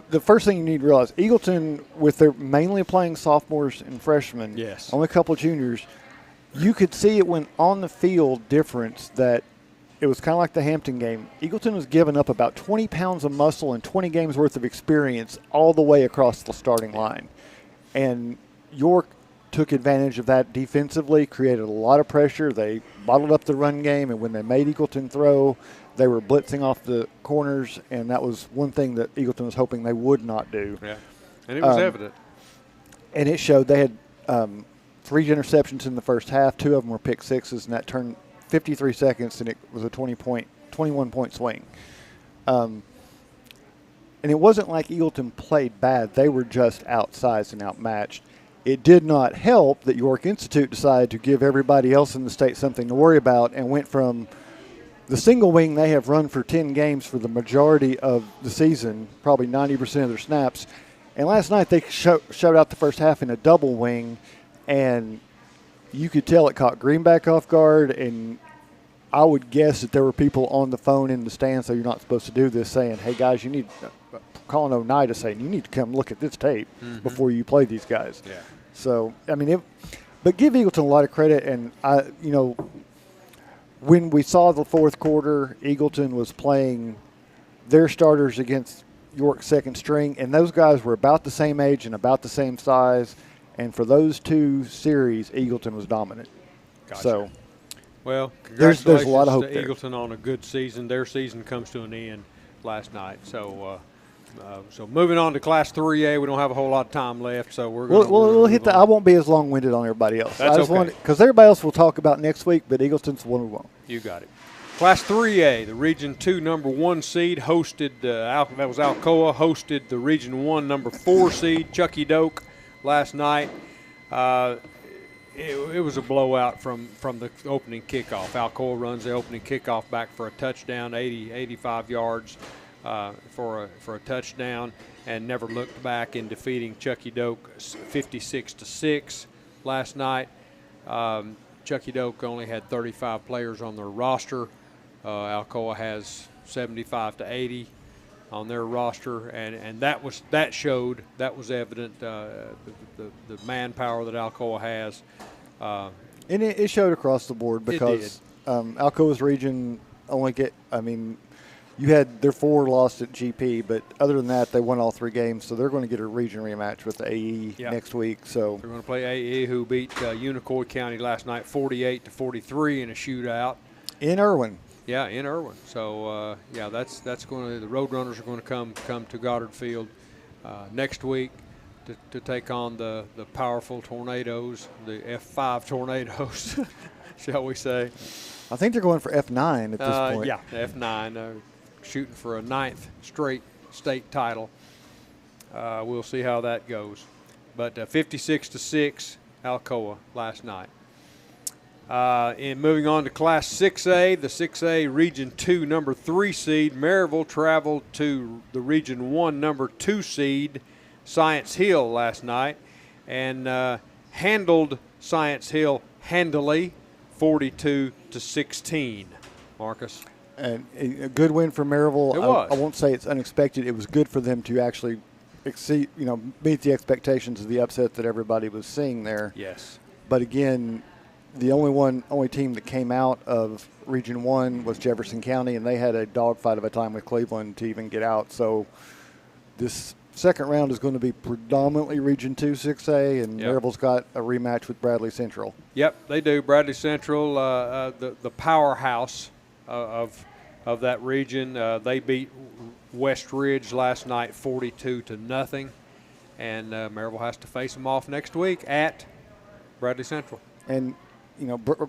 the first thing you need to realize, Eagleton, with their mainly playing sophomores and freshmen, yes, only a couple of juniors, you could see it when on the field difference that it was kind of like the Hampton game. Eagleton was giving up about 20 pounds of muscle and 20 games worth of experience all the way across the starting line. And York took advantage of that defensively, created a lot of pressure. They bottled up the run game, and when they made Eagleton throw, they were blitzing off the corners, and that was one thing that Eagleton was hoping they would not do. Yeah, and it was evident. And it showed. They had 3 interceptions in the first half. 2 of them were pick sixes, and that turned 53 seconds, and it was a 21-point swing. And it wasn't like Eagleton played bad. They were just outsized and outmatched. It did not help that York Institute decided to give everybody else in the state something to worry about and went from the single wing they have run for 10 games for the majority of the season, probably 90% of their snaps. And last night they showed out the first half in a double wing, and you could tell it caught Greenback off guard, and I would guess that there were people on the phone in the stands, so you're not supposed to do this, saying, hey, guys, you need calling Oneida saying, you need to come look at this tape before you play these guys. Yeah. So, but give Eagleton a lot of credit, and when we saw the fourth quarter, Eagleton was playing their starters against York's second string, and those guys were about the same age and about the same size. And for those 2 series, Eagleton was dominant. Gotcha. So, well, there's congratulations a lot of hope to there. Eagleton on a good season. Their season comes to an end last night. So, so moving on to Class 3A, we don't have a whole lot of time left, so we'll hit that. I won't be as long-winded on everybody else. That's okay. Because everybody else will talk about next week, but Eagleton's the one we won't. You got it. Class 3A, the Region 2 number 1 seed hosted, that was Alcoa, hosted the Region 1 number 4 seed, Chucky Doak, last night. It was a blowout from the opening kickoff. Alcoa runs the opening kickoff back for a touchdown, 85 yards for a touchdown, and never looked back in defeating Chucky Doak 56-6 last night. Chucky Doak only had 35 players on their roster. Alcoa has 75 to 80 on their roster, and that was evident, the manpower that Alcoa has. And it showed across the board because Alcoa's region only you had their 4 lost at GP, but other than that, they won all 3 games, so they're going to get a region rematch with the AE next week. So they're going to play AE, who beat Unicoi County last night 48-43 in a shootout. In Irwin. Yeah, in Irwin. So that's going to, the Roadrunners are going to come to Goddard Field next week to take on the powerful Tornadoes, the F5 Tornadoes, shall we say? I think they're going for F9 at this point. Yeah, F9, shooting for a 9th straight state title. We'll see how that goes. But 56-6, Alcoa last night. Moving on to Class 6A, the 6A Region 2 number 3 seed, Maryville traveled to the Region 1 number 2 seed, Science Hill, last night, and handled Science Hill handily, 42-16. Marcus. And a good win for Maryville. It was. I won't say it's unexpected. It was good for them to actually exceed, meet the expectations of the upset that everybody was seeing there. Yes. But again, the only team that came out of Region 1 was Jefferson County, and they had a dogfight of a time with Cleveland to even get out. So this second round is going to be predominantly Region 2 6A, and Maryville's got a rematch with Bradley Central. Yep, they do. Bradley Central, the powerhouse of that region. They beat West Ridge last night 42-0, and Maryville has to face them off next week at Bradley Central. And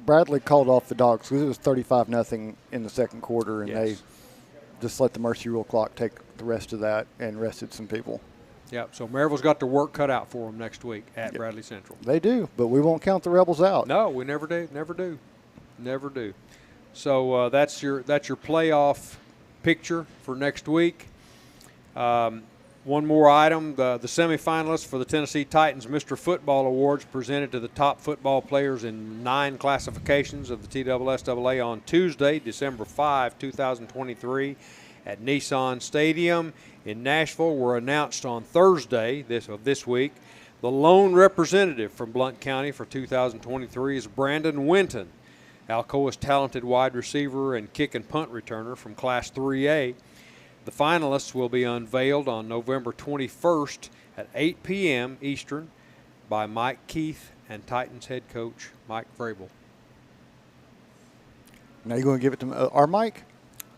Bradley called off the Dogs because it was 35-0 in the second quarter, and they just let the mercy rule clock take the rest of that and rested some people. Yep, so Maryville's got their work cut out for them next week at Bradley Central. They do, but we won't count the Rebels out. No, we never do. So that's your playoff picture for next week. One more item, the semifinalists for the Tennessee Titans Mr. Football Awards presented to the top football players in 9 classifications of the TSSAA on Tuesday, December 5, 2023 at Nissan Stadium in Nashville were announced on Thursday this week. The lone representative from Blount County for 2023 is Brandon Winton, Alcoa's talented wide receiver and kick and punt returner from Class 3A. The finalists will be unveiled on November 21st at 8 p.m. Eastern by Mike Keith and Titans head coach Mike Vrabel. Now you're going to give it to our Mike?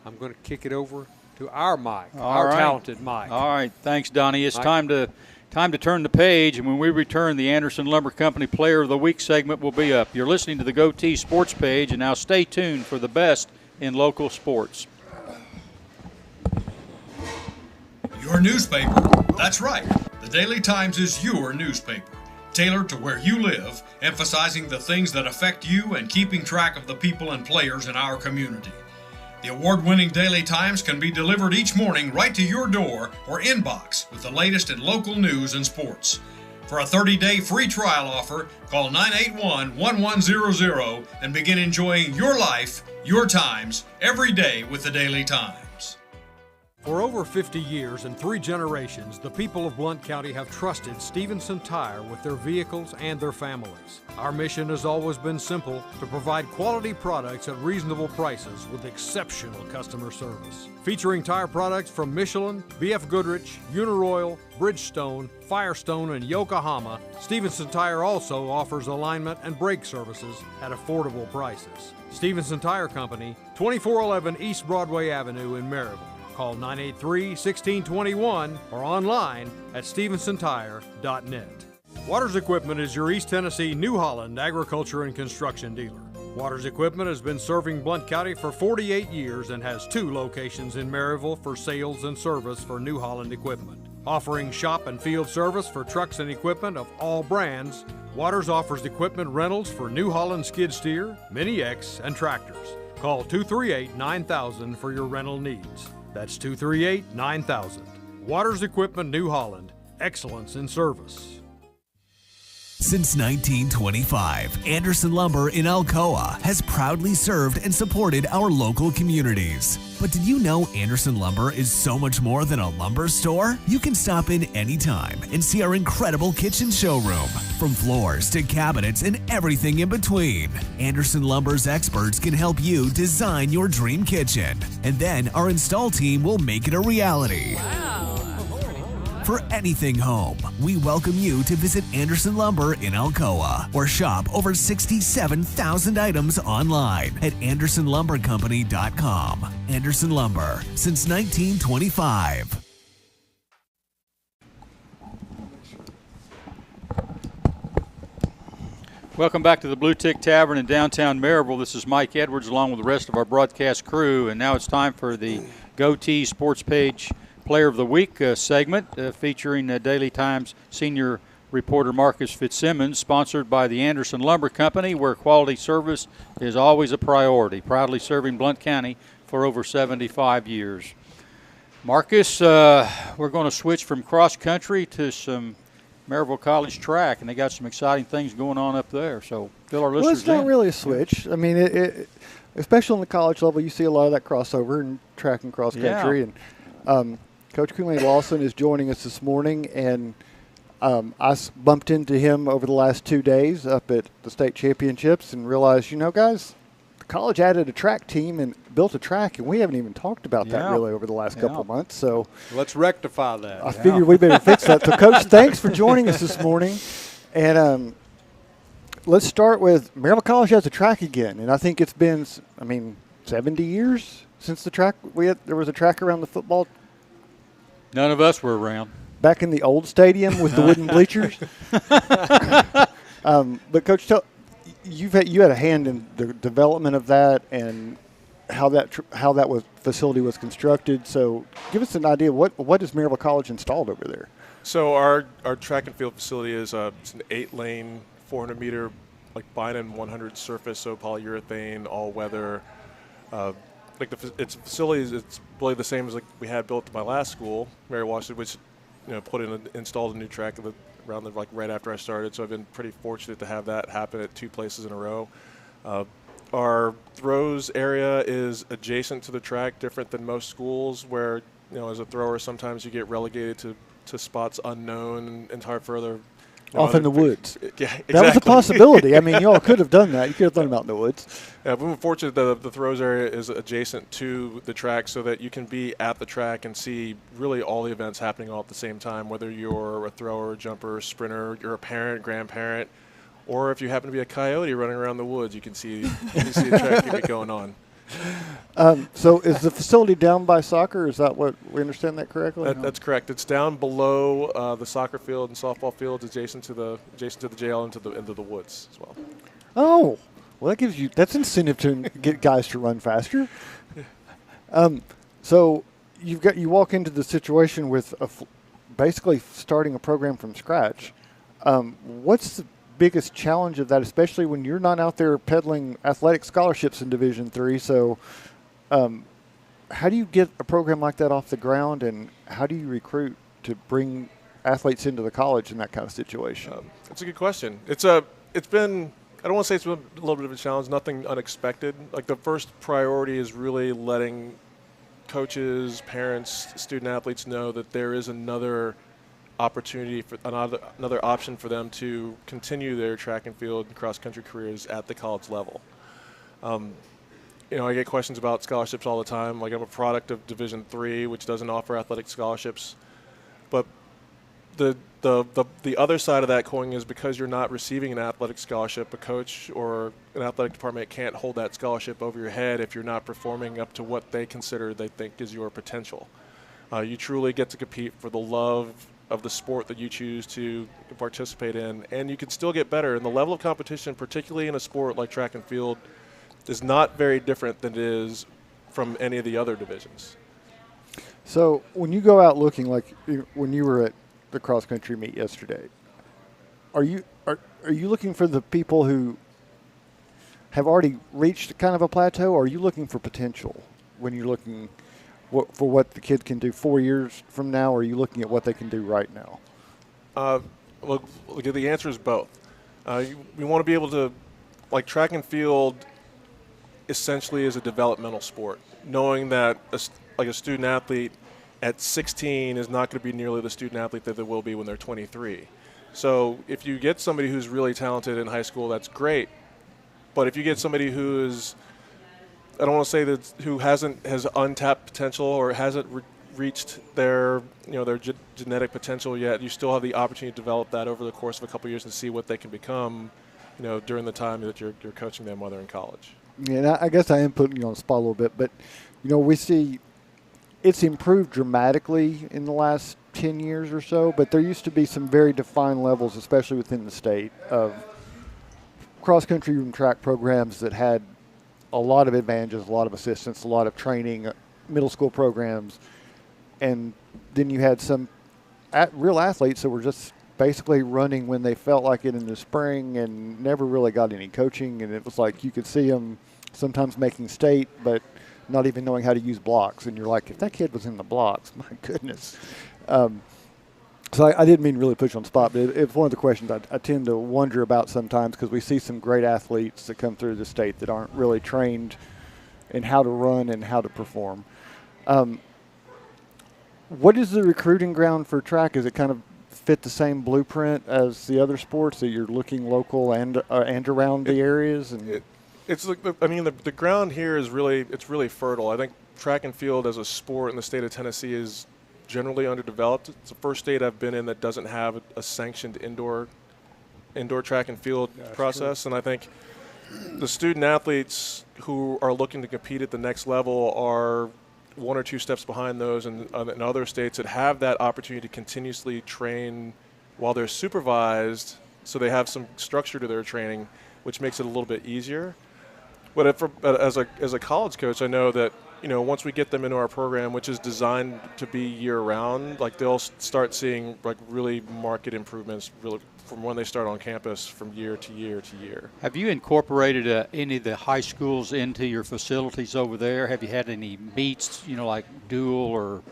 I'm going to kick it over to our Mike, talented Mike. All right, thanks, Donnie. It's time to turn the page, and when we return, the Anderson Lumber Company Player of the Week segment will be up. You're listening to the Goatee Sports Page, and now stay tuned for the best in local sports. Your newspaper. That's right. The Daily Times is your newspaper, tailored to where you live, emphasizing the things that affect you and keeping track of the people and players in our community. The award-winning Daily Times can be delivered each morning right to your door or inbox with the latest in local news and sports. For a 30-day free trial offer, call 981-1100 and begin enjoying your life, your times, every day with the Daily Times. For over 50 years and 3 generations, the people of Blount County have trusted Stevenson Tire with their vehicles and their families. Our mission has always been simple: to provide quality products at reasonable prices with exceptional customer service. Featuring tire products from Michelin, BF Goodrich, Uniroyal, Bridgestone, Firestone, and Yokohama, Stevenson Tire also offers alignment and brake services at affordable prices. Stevenson Tire Company, 2411 East Broadway Avenue in Maryville. Call 983-1621 or online at StevensonTire.net. Waters Equipment is your East Tennessee New Holland agriculture and construction dealer. Waters Equipment has been serving Blount County for 48 years and has 2 locations in Maryville for sales and service for New Holland equipment. Offering shop and field service for trucks and equipment of all brands, Waters offers equipment rentals for New Holland skid steer, Mini X, and tractors. Call 238-9000 for your rental needs. That's 238-9000. Waters Equipment New Holland. Excellence in service. Since 1925, Anderson Lumber in Alcoa has proudly served and supported our local communities. But did you know Anderson Lumber is so much more than a lumber store? You can stop in anytime and see our incredible kitchen showroom. From floors to cabinets and everything in between, Anderson Lumber's experts can help you design your dream kitchen. And then our install team will make it a reality. For anything home, we welcome you to visit Anderson Lumber in Alcoa or shop over 67,000 items online at AndersonLumberCompany.com. Anderson Lumber, since 1925. Welcome back to the Blue Tick Tavern in downtown Maryville. This is Mike Edwards along with the rest of our broadcast crew, and now it's time for the Goatee Sports Page Player of the Week segment featuring Daily Times senior reporter Marcus Fitzsimmons, sponsored by the Anderson Lumber Company, where quality service is always a priority, proudly serving Blount County for over 75 years. Marcus, we're going to switch from cross country to some Maryville College track, and they got some exciting things going on up there. So fill our listeners in. Well, it's not really a switch. I mean, especially on the college level, you see a lot of that crossover in track and cross country. Yeah. And Coach Kunle Lawson is joining us this morning, and I bumped into him over the last 2 days up at the state championships and realized, guys, the college added a track team and built a track, and we haven't even talked about that really over the last couple of months. So let's rectify that. I figured we better fix that. So, Coach, thanks for joining us this morning. And let's start with Maryville College has a track again, and I think it's been, 70 years since the track. There was a track around the football. None of us were around. Back in the old stadium with the wooden bleachers. But Coach, you had a hand in the development of that and how that facility was constructed. So give us an idea. What is Maryville College installed over there? So our track and field facility is it's an 8-lane, 400-meter, like Bynum 100 surface, so polyurethane, all weather. Its facilities, it's really the same as like we had built at my last school, Mary Washington, which installed a new track around right after I started. So I've been pretty fortunate to have that happen at 2 places in a row. Our throws area is adjacent to the track, different than most schools where, as a thrower, sometimes you get relegated to spots unknown and hard further. Off in the woods. Yeah, exactly. That was a possibility. Y'all could have done that. You could have done them out in the woods. Yeah, we're fortunate that the throws area is adjacent to the track so that you can be at the track and see really all the events happening all at the same time, whether you're a thrower, jumper, sprinter, you're a parent, grandparent, or if you happen to be a coyote running around the woods, you can see the track keep it going on. So is the facility down by soccer? Is that what we understand that correctly? That's correct. It's down below the soccer field and softball fields, adjacent to the jail into the woods as well. Oh, well, that's incentive to get guys to run faster. So you walk into the situation with basically starting a program from scratch. What's the biggest challenge of that, especially when you're not out there peddling athletic scholarships in Division III? So how do you get a program like that off the ground, and how do you recruit to bring athletes into the college in that kind of situation? That's a good question. It's been, I don't want to say it's been a little bit of a challenge, nothing unexpected. Like the first priority is really letting coaches, parents, student athletes know that there is another opportunity for another option for them to continue their track and field and cross country careers at the college level. I get questions about scholarships all the time. Like, I'm a product of Division III, which doesn't offer athletic scholarships. But the other side of that coin is because you're not receiving an athletic scholarship, a coach or an athletic department can't hold that scholarship over your head if you're not performing up to what they think is your potential. You truly get to compete for the love of the sport that you choose to participate in, and you can still get better. And the level of competition, particularly in a sport like track and field, is not very different than it is from any of the other divisions. So when you go out looking, like when you were at the cross country meet yesterday, are you looking for the people who have already reached kind of a plateau, or are you looking for potential when you're looking for what the kid can do 4 years from now, or are you looking at what they can do right now? Well, the answer is both. We want to be able to, like, track and field essentially is a developmental sport, knowing that a student athlete at 16 is not going to be nearly the student athlete that they will be when they're 23. So if you get somebody who's really talented in high school, that's great. But if you get somebody who is, I don't want to say that who has untapped potential or hasn't reached their genetic potential yet, you still have the opportunity to develop that over the course of a couple of years and see what they can become, during the time that you're coaching them while they're in college. Yeah, and I guess I am putting you on the spot a little bit, but we see it's improved dramatically in the last 10 years or so, but there used to be some very defined levels, especially within the state, of cross-country and track programs that had a lot of advantages, a lot of assistance, a lot of training, middle school programs, and then you had some real athletes that were just basically running when they felt like it in the spring and never really got any coaching. And it was like you could see them sometimes making state, but not even knowing how to use blocks. And you're like, if that kid was in the blocks, my goodness. So I didn't mean to really push on the spot, but it's one of the questions I tend to wonder about sometimes because we see some great athletes that come through the state that aren't really trained in how to run and how to perform. What is the recruiting ground for track? Is it kind of fit the same blueprint as the other sports that you're looking local and around the areas? And the ground here is really fertile. I think track and field as a sport in the state of Tennessee is generally underdeveloped. It's the first state I've been in that doesn't have a sanctioned indoor track and field process. And I think the student athletes who are looking to compete at the next level are one or two steps behind those in other states that have that opportunity to continuously train while they're supervised, so they have some structure to their training, which makes it a little bit easier. But as a college coach, I know that once we get them into our program, which is designed to be year-round, like they'll start seeing like really marked improvements really from when they start on campus from year to year to year. Have you incorporated any of the high schools into your facilities over there? Have you had any meets, like dual or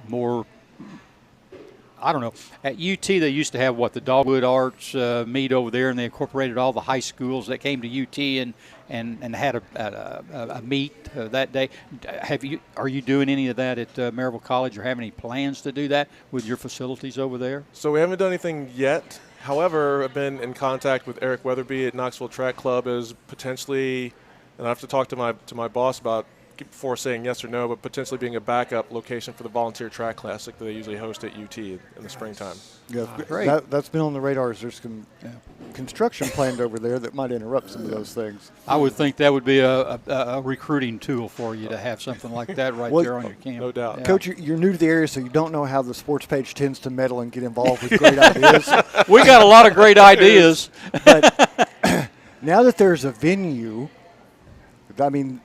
more? I don't know. At UT, they used to have the Dogwood Arts meet over there, and they incorporated all the high schools that came to UT and had a meet that day. Are you doing any of that at Maryville College, or have any plans to do that with your facilities over there? So we haven't done anything yet. However, I've been in contact with Eric Weatherby at Knoxville Track Club as potentially, and I have to talk to my boss about before saying yes or no, but potentially being a backup location for the Volunteer Track Classic that they usually host at UT in the springtime. Yeah, great. That's been on the radars. There's some construction planned over there that might interrupt some of those things. I would think that would be a recruiting tool for you to have something like that there on your campus. No doubt. Yeah. Coach, you're new to the area, so you don't know how the sports page tends to meddle and get involved with great ideas. We got a lot of great ideas. But now that there's a venue,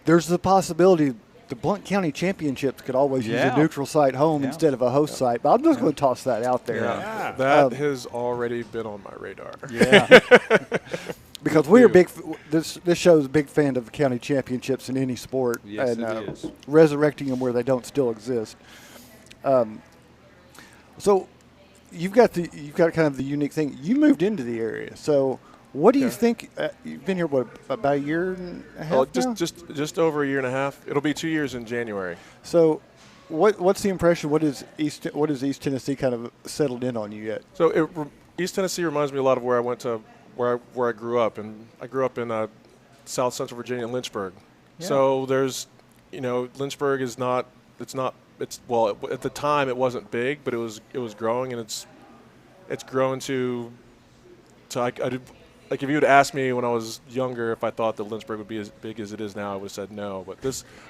there's the possibility the Blount County Championships could always use a neutral site home instead of a host site. But I'm just going to toss that out there. Yeah. That has already been on my radar. Yeah. Because we're big. This show's a big fan of the county championships in any sport, yes, and it is. Resurrecting them where they don't still exist. So you've got kind of the unique thing. You moved into the area, so. What do you think? You've been here about a year and a half now? Just over a year and a half. It'll be 2 years in January. So, what's the impression? What is East Tennessee kind of settled in on you yet? So East Tennessee reminds me a lot of where I went to, where I grew up, and I grew up in South Central Virginia, Lynchburg. Yeah. So there's, Lynchburg is not. Well, at the time it wasn't big, but it was growing, and it's grown to Like if you had asked me when I was younger if I thought that Lynchburg would be as big as it is now, I would have said no. But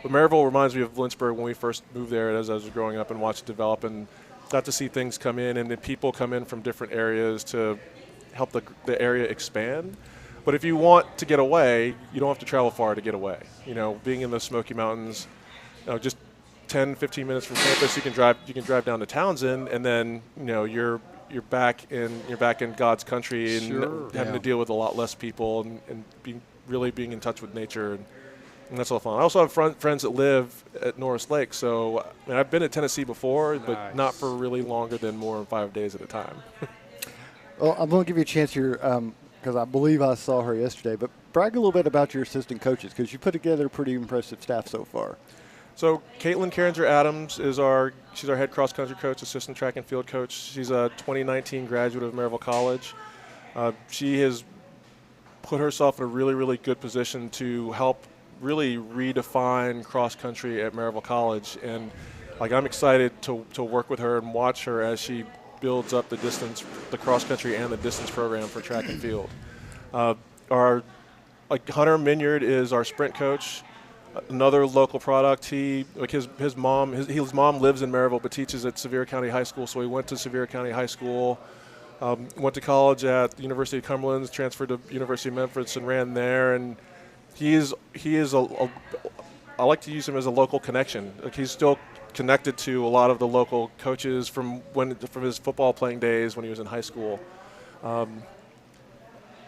Maryville reminds me of Lynchburg when we first moved there as I was growing up and watched it develop and got to see things come in and then people come in from different areas to help the area expand. But if you want to get away, you don't have to travel far to get away. Being in the Smoky Mountains, just 10, 15 minutes from campus, you can drive down to Townsend, and then you're back in God's country and having to deal with a lot less people and being in touch with nature and that's all fun. I also have friends that live at Norris Lake, so I've been to Tennessee before, but not for really longer than more than 5 days at a time. Well, I'm going to give you a chance here because I believe I saw her yesterday, but brag a little bit about your assistant coaches because you put together a pretty impressive staff so far. So Caitlin Carringer-Adams she's our head cross-country coach, assistant track and field coach. She's a 2019 graduate of Maryville College. She has put herself in a really, really good position to help really redefine cross-country at Maryville College. And I'm excited to work with her and watch her as she builds up the cross-country and the distance program for track and field. Hunter Minyard is our sprint coach. Another local product. His mom lives in Maryville but teaches at Sevier County High School, so he went to Sevier County High School, went to college at the University of Cumberland, transferred to University of Memphis and ran there. And he is I like to use him as a local connection. Like, he's still connected to a lot of the local coaches from his football playing days when he was in high school.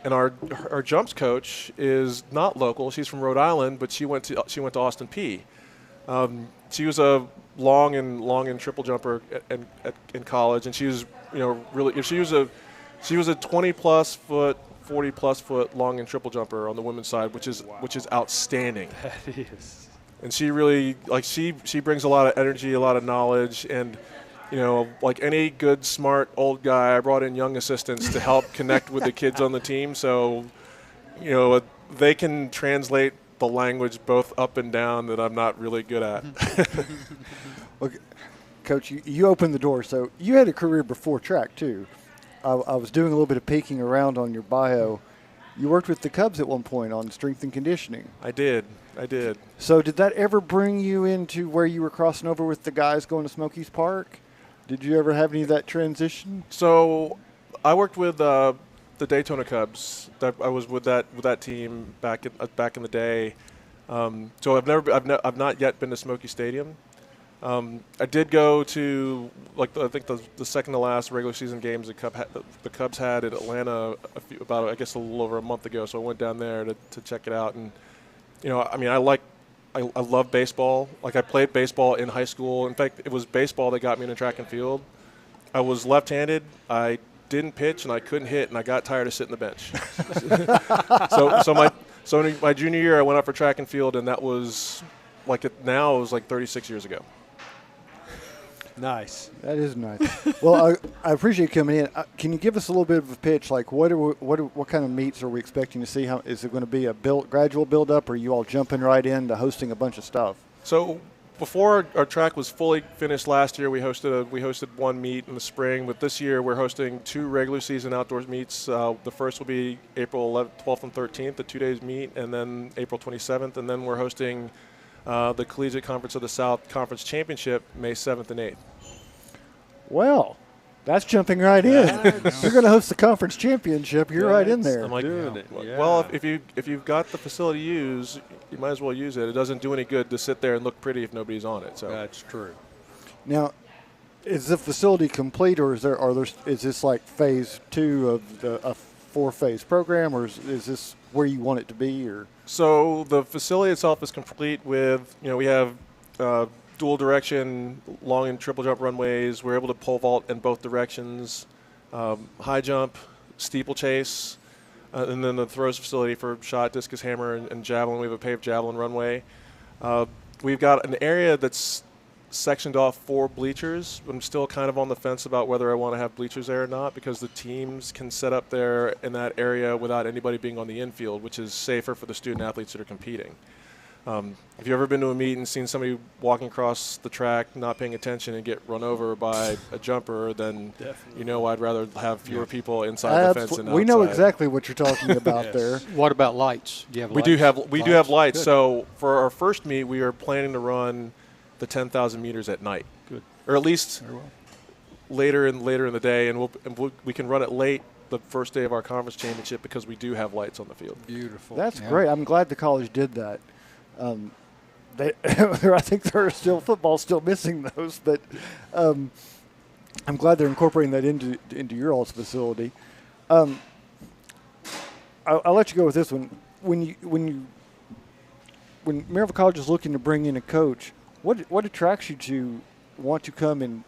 And our jumps coach is not local. She's from Rhode Island, but she went to Austin Peay. She was a long and triple jumper in college, and she was really she was a 20+ foot, 40+ foot long and triple jumper on the women's side, which is outstanding. That is. And she really she brings a lot of energy, a lot of knowledge, and like any good, smart, old guy, I brought in young assistants to help connect with the kids on the team. So, they can translate the language both up and down that I'm not really good at. Okay. Coach, you opened the door. So you had a career before track, too. I was doing a little bit of peeking around on your bio. You worked with the Cubs at one point on strength and conditioning. I did. So did that ever bring you into where you were crossing over with the guys going to Smokies Park? Did you ever have any of that transition? So I worked with the Daytona Cubs. I was with that team back in the day. So I've not yet been to Smoky Stadium. I did go to I think the second to last regular season games the Cubs had in Atlanta a little over a month ago. So I went down there to check it out, and I love baseball. Like, I played baseball in high school. In fact, it was baseball that got me into track and field. I was left-handed. I didn't pitch, and I couldn't hit, and I got tired of sitting the bench. So in my junior year, I went up for track and field, and that was now it was 36 years ago. Nice. That is nice. Well, I appreciate you coming in. Can you give us a little bit of a pitch? Like, what kind of meets are we expecting to see? How is it going to be a gradual build up, or are you all jumping right into hosting a bunch of stuff? So before our track was fully finished last year, we hosted one meet in the spring. But this year, we're hosting 2 regular season outdoors meets. The first will be April 11th, 12th, and 13th, the 2 days meet, and then April 27th, and then we're hosting the Collegiate Conference of the South Conference Championship May 7th and 8th. Well, that's jumping right in. You're going to host the conference championship. You're right in there. I'm like, doing it. Yeah. Well, if you've got the facility to use, you might as well use it. It doesn't do any good to sit there and look pretty if nobody's on it. So that's true. Now, is the facility complete, or is this like phase 2 of a 4-phase program, or is this where you want it to be? Or so the facility itself is complete with we have dual direction long and triple jump runways. We're able to pole vault in both directions, high jump, steeplechase, and then the throws facility for shot, discus, hammer, and javelin. We have a paved javelin runway. We've got an area that's sectioned off for bleachers. I'm still kind of on the fence about whether I want to have bleachers there or not, because the teams can set up there in that area without anybody being on the infield, which is safer for the student athletes that are competing. If you've ever been to a meet and seen somebody walking across the track not paying attention and get run over by a jumper, then I'd rather have fewer people inside the fence than outside. We know exactly what you're talking about there. What about lights? Do you have lights? We do have lights. Good. So for our first meet, we are planning to run the 10,000 meters at night. Good. Or at least later in the day, and we can run it late the first day of our conference championship because we do have lights on the field. Beautiful. That's great. I'm glad the college did that. I think there's still football still missing those, but I'm glad they're incorporating that into your all's facility. I'll let you go with this one. When Maryville College is looking to bring in a coach, what attracts you to want to come and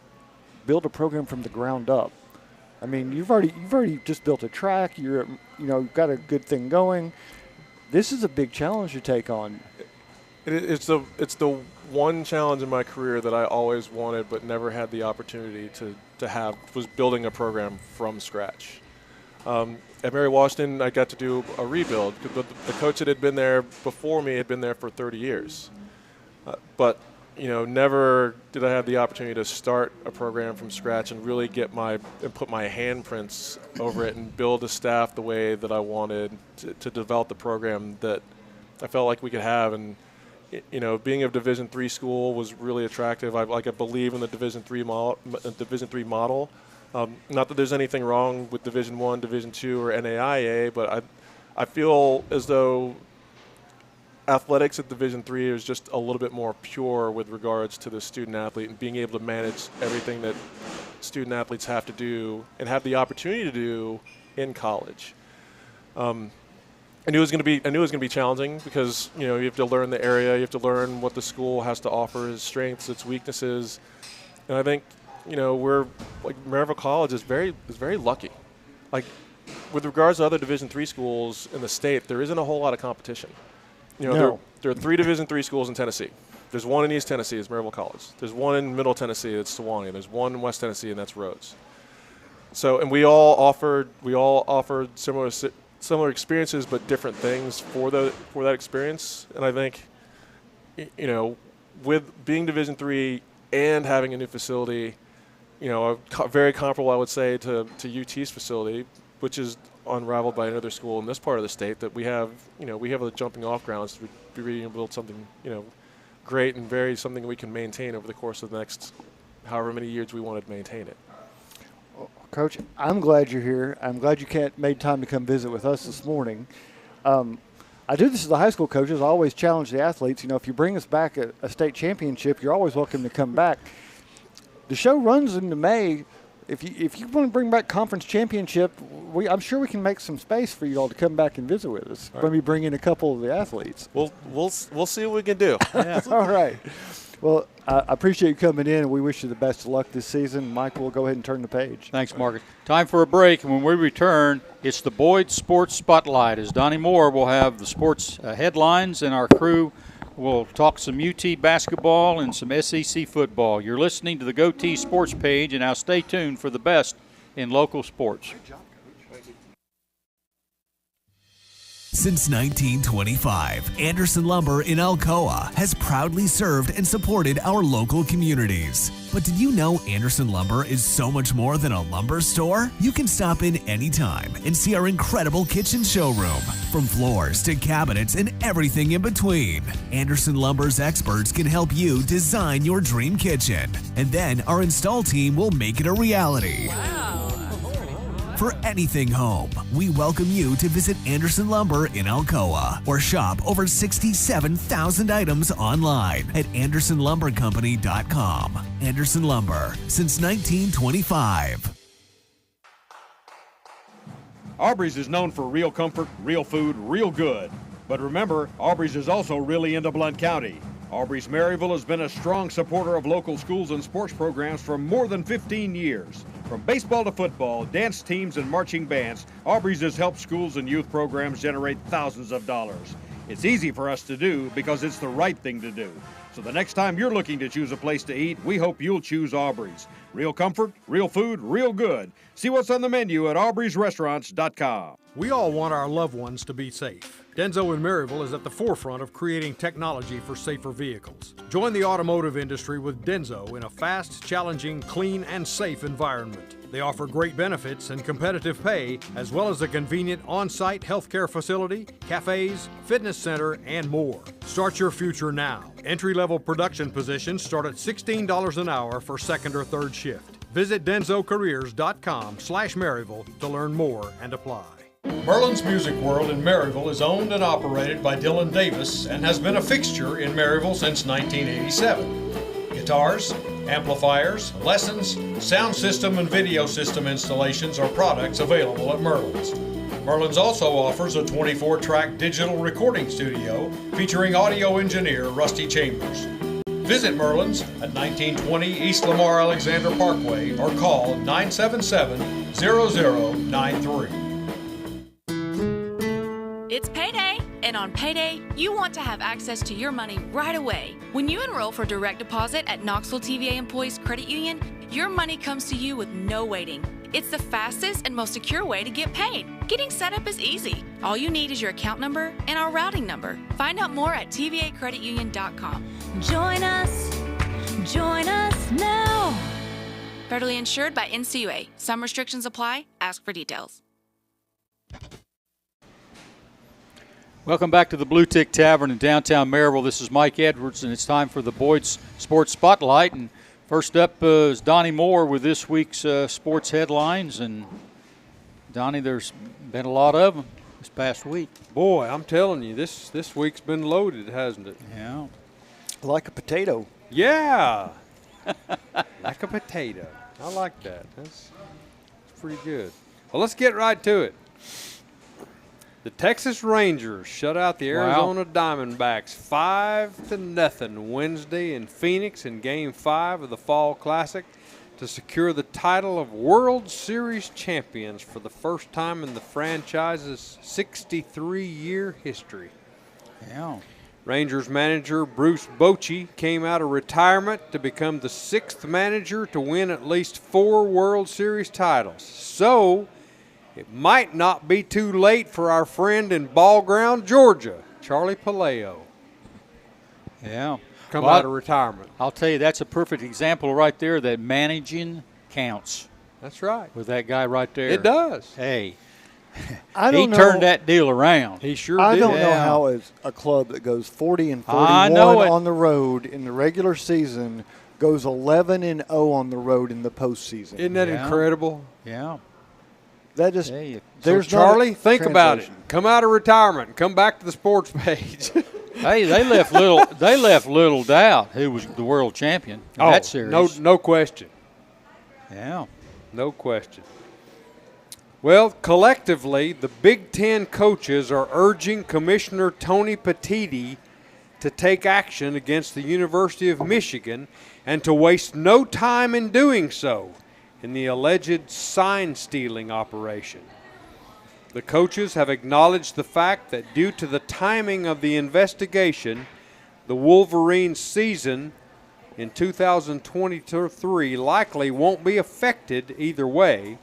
build a program from the ground up? I mean, you've already just built a track. You've got a good thing going. This is a big challenge to take on. It's the one challenge in my career that I always wanted but never had the opportunity to have, was building a program from scratch. At Mary Washington, I got to do a rebuild. The coach that had been there before me had been there for 30 years. But never did I have the opportunity to start a program from scratch and really put my handprints over it and build a staff the way that I wanted to develop the program that I felt like we could have. And being a Division III school was really attractive. I believe in the Division III model. Not that there's anything wrong with Division I, Division II, or NAIA, but I feel as though athletics at Division III is just a little bit more pure with regards to the student athlete and being able to manage everything that student athletes have to do and have the opportunity to do in college. I knew it was going to be challenging because you have to learn the area, you have to learn what the school has to offer, its strengths, its weaknesses, and I think we're like Maryville College is very lucky. Like with regards to other Division III schools in the state, there isn't a whole lot of competition. No. There are 3 Division III schools in Tennessee. There's one in East Tennessee, it's Maryville College. There's one in Middle Tennessee, that's Sewanee. There's one in West Tennessee, and that's Rhodes. So, and we all offered similar experiences, but different things for that experience. And I think, with being Division III and having a new facility, very comparable, I would say, to UT's facility, which is unraveled by another school in this part of the state, that we have the jumping off grounds to be ready to build something, great and something we can maintain over the course of the next however many years we want to maintain it. Coach, I'm glad you're here. I'm glad you made time to come visit with us this morning. I do this as a high school coach. I always challenge the athletes. If you bring us back a state championship, you're always welcome to come back. The show runs into May. If you want to bring back conference championship, I'm sure we can make some space for you all to come back and visit with us. All right. Maybe bring in a couple of the athletes. We'll see what we can do. Yeah. All right. Well, I appreciate you coming in, and we wish you the best of luck this season. Mike, we'll go ahead and turn the page. Thanks, Marcus. Time for a break, and when we return, it's the Boyd Sports Spotlight, as Donnie Moore will have the sports headlines, and our crew will talk some UT basketball and some SEC football. You're listening to the Goatee Sports page, and now stay tuned for the best in local sports. Since 1925, Anderson Lumber in Alcoa has proudly served and supported our local communities. But did you know Anderson Lumber is so much more than a lumber store? You can stop in anytime and see our incredible kitchen showroom. From floors to cabinets and everything in between, Anderson Lumber's experts can help you design your dream kitchen. And then our install team will make it a reality. Wow. For anything home, we welcome you to visit Anderson Lumber in Alcoa or shop over 67,000 items online at AndersonLumberCompany.com. Anderson Lumber, since 1925. Aubrey's is known for real comfort, real food, real good. But remember, Aubrey's is also really into Blount County. Aubrey's Maryville has been a strong supporter of local schools and sports programs for more than 15 years. From baseball to football, dance teams, and marching bands, Aubrey's has helped schools and youth programs generate thousands of dollars. It's easy for us to do because it's the right thing to do. So the next time you're looking to choose a place to eat, we hope you'll choose Aubrey's. Real comfort, real food, real good. See what's on the menu at aubreysrestaurants.com. We all want our loved ones to be safe. Denso in Maryville is at the forefront of creating technology for safer vehicles. Join the automotive industry with Denso in a fast, challenging, clean, and safe environment. They offer great benefits and competitive pay, as well as a convenient on-site healthcare facility, cafes, fitness center, and more. Start your future now. Entry-level production positions start at $16 an hour for second or third shift. Visit densocareers.com/Maryville to learn more and apply. Merlin's Music World in Maryville is owned and operated by Dylan Davis and has been a fixture in Maryville since 1987. Guitars, amplifiers, lessons, sound system, and video system installations are products available at Merlin's. Merlin's also offers a 24-track digital recording studio featuring audio engineer Rusty Chambers. Visit Merlin's at 1920 East Lamar Alexander Parkway or call 977-0093. It's payday, and on payday, you want to have access to your money right away. When you enroll for direct deposit at Knoxville TVA Employees Credit Union, your money comes to you with no waiting. It's the fastest and most secure way to get paid. Getting set up is easy. All you need is your account number and our routing number. Find out more at tvacreditunion.com. Join us now. Federally insured by NCUA. Some restrictions apply. Ask for details. Welcome back to the Bluetick Tavern in downtown Maryville. This is Mike Edwards, and it's time for the Boyd's Sports Spotlight. And first up is Donnie Moore with this week's sports headlines. And, Donnie, there's been a lot of them. this past week. Boy, I'm telling you, this week's been loaded, hasn't it? Yeah. Like a potato. Yeah. Like a potato. I like that. That's pretty good. Well, let's get right to it. The Texas Rangers shut out the Arizona Diamondbacks 5-0 Wednesday in Phoenix in Game 5 of the Fall Classic to secure the title of World Series champions for the first time in the franchise's 63-year history. Yeah. Rangers manager Bruce Bochy came out of retirement to become the 6th manager to win at least 4 World Series titles. So, it might not be too late for our friend in Ball Ground, Georgia, Charlie Palaio. Yeah. Come out of retirement. I'll tell you, that's a perfect example right there that managing counts. That's right. With that guy right there. It does. Hey. I don't know. He turned that deal around. He sure I did. don't know how as a club that goes 40 and I 41 know it. on the road in the regular season goes 11-0 on the road in the postseason. Isn't that incredible? Yeah. That just Hey, So, Charlie, think about it. Come out of retirement and come back to the sports page. Hey, they left little doubt who was the world champion in that series. No question. Yeah. No question. Well, collectively, the Big Ten coaches are urging Commissioner Tony Petitti to take action against the University of Michigan and to waste no time in doing so in the alleged sign-stealing operation. The coaches have acknowledged the fact that due to the timing of the investigation, the Wolverines' season in 2023 likely won't be affected either way.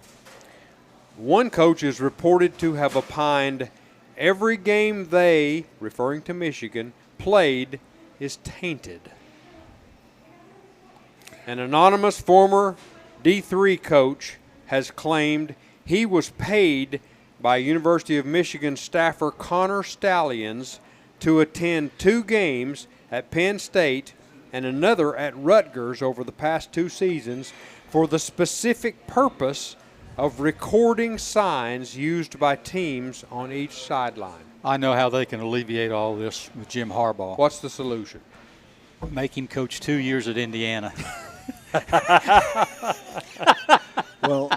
One coach is reported to have opined every game they, referring to Michigan, played is tainted. An anonymous former D3 coach has claimed he was paid by University of Michigan staffer Connor Stallions to attend 2 games at Penn State and another at Rutgers over the past 2 seasons for the specific purpose of recording signs used by teams on each sideline. I know how they can alleviate all this with Jim Harbaugh. What's the solution? Make him coach 2 years at Indiana. Well,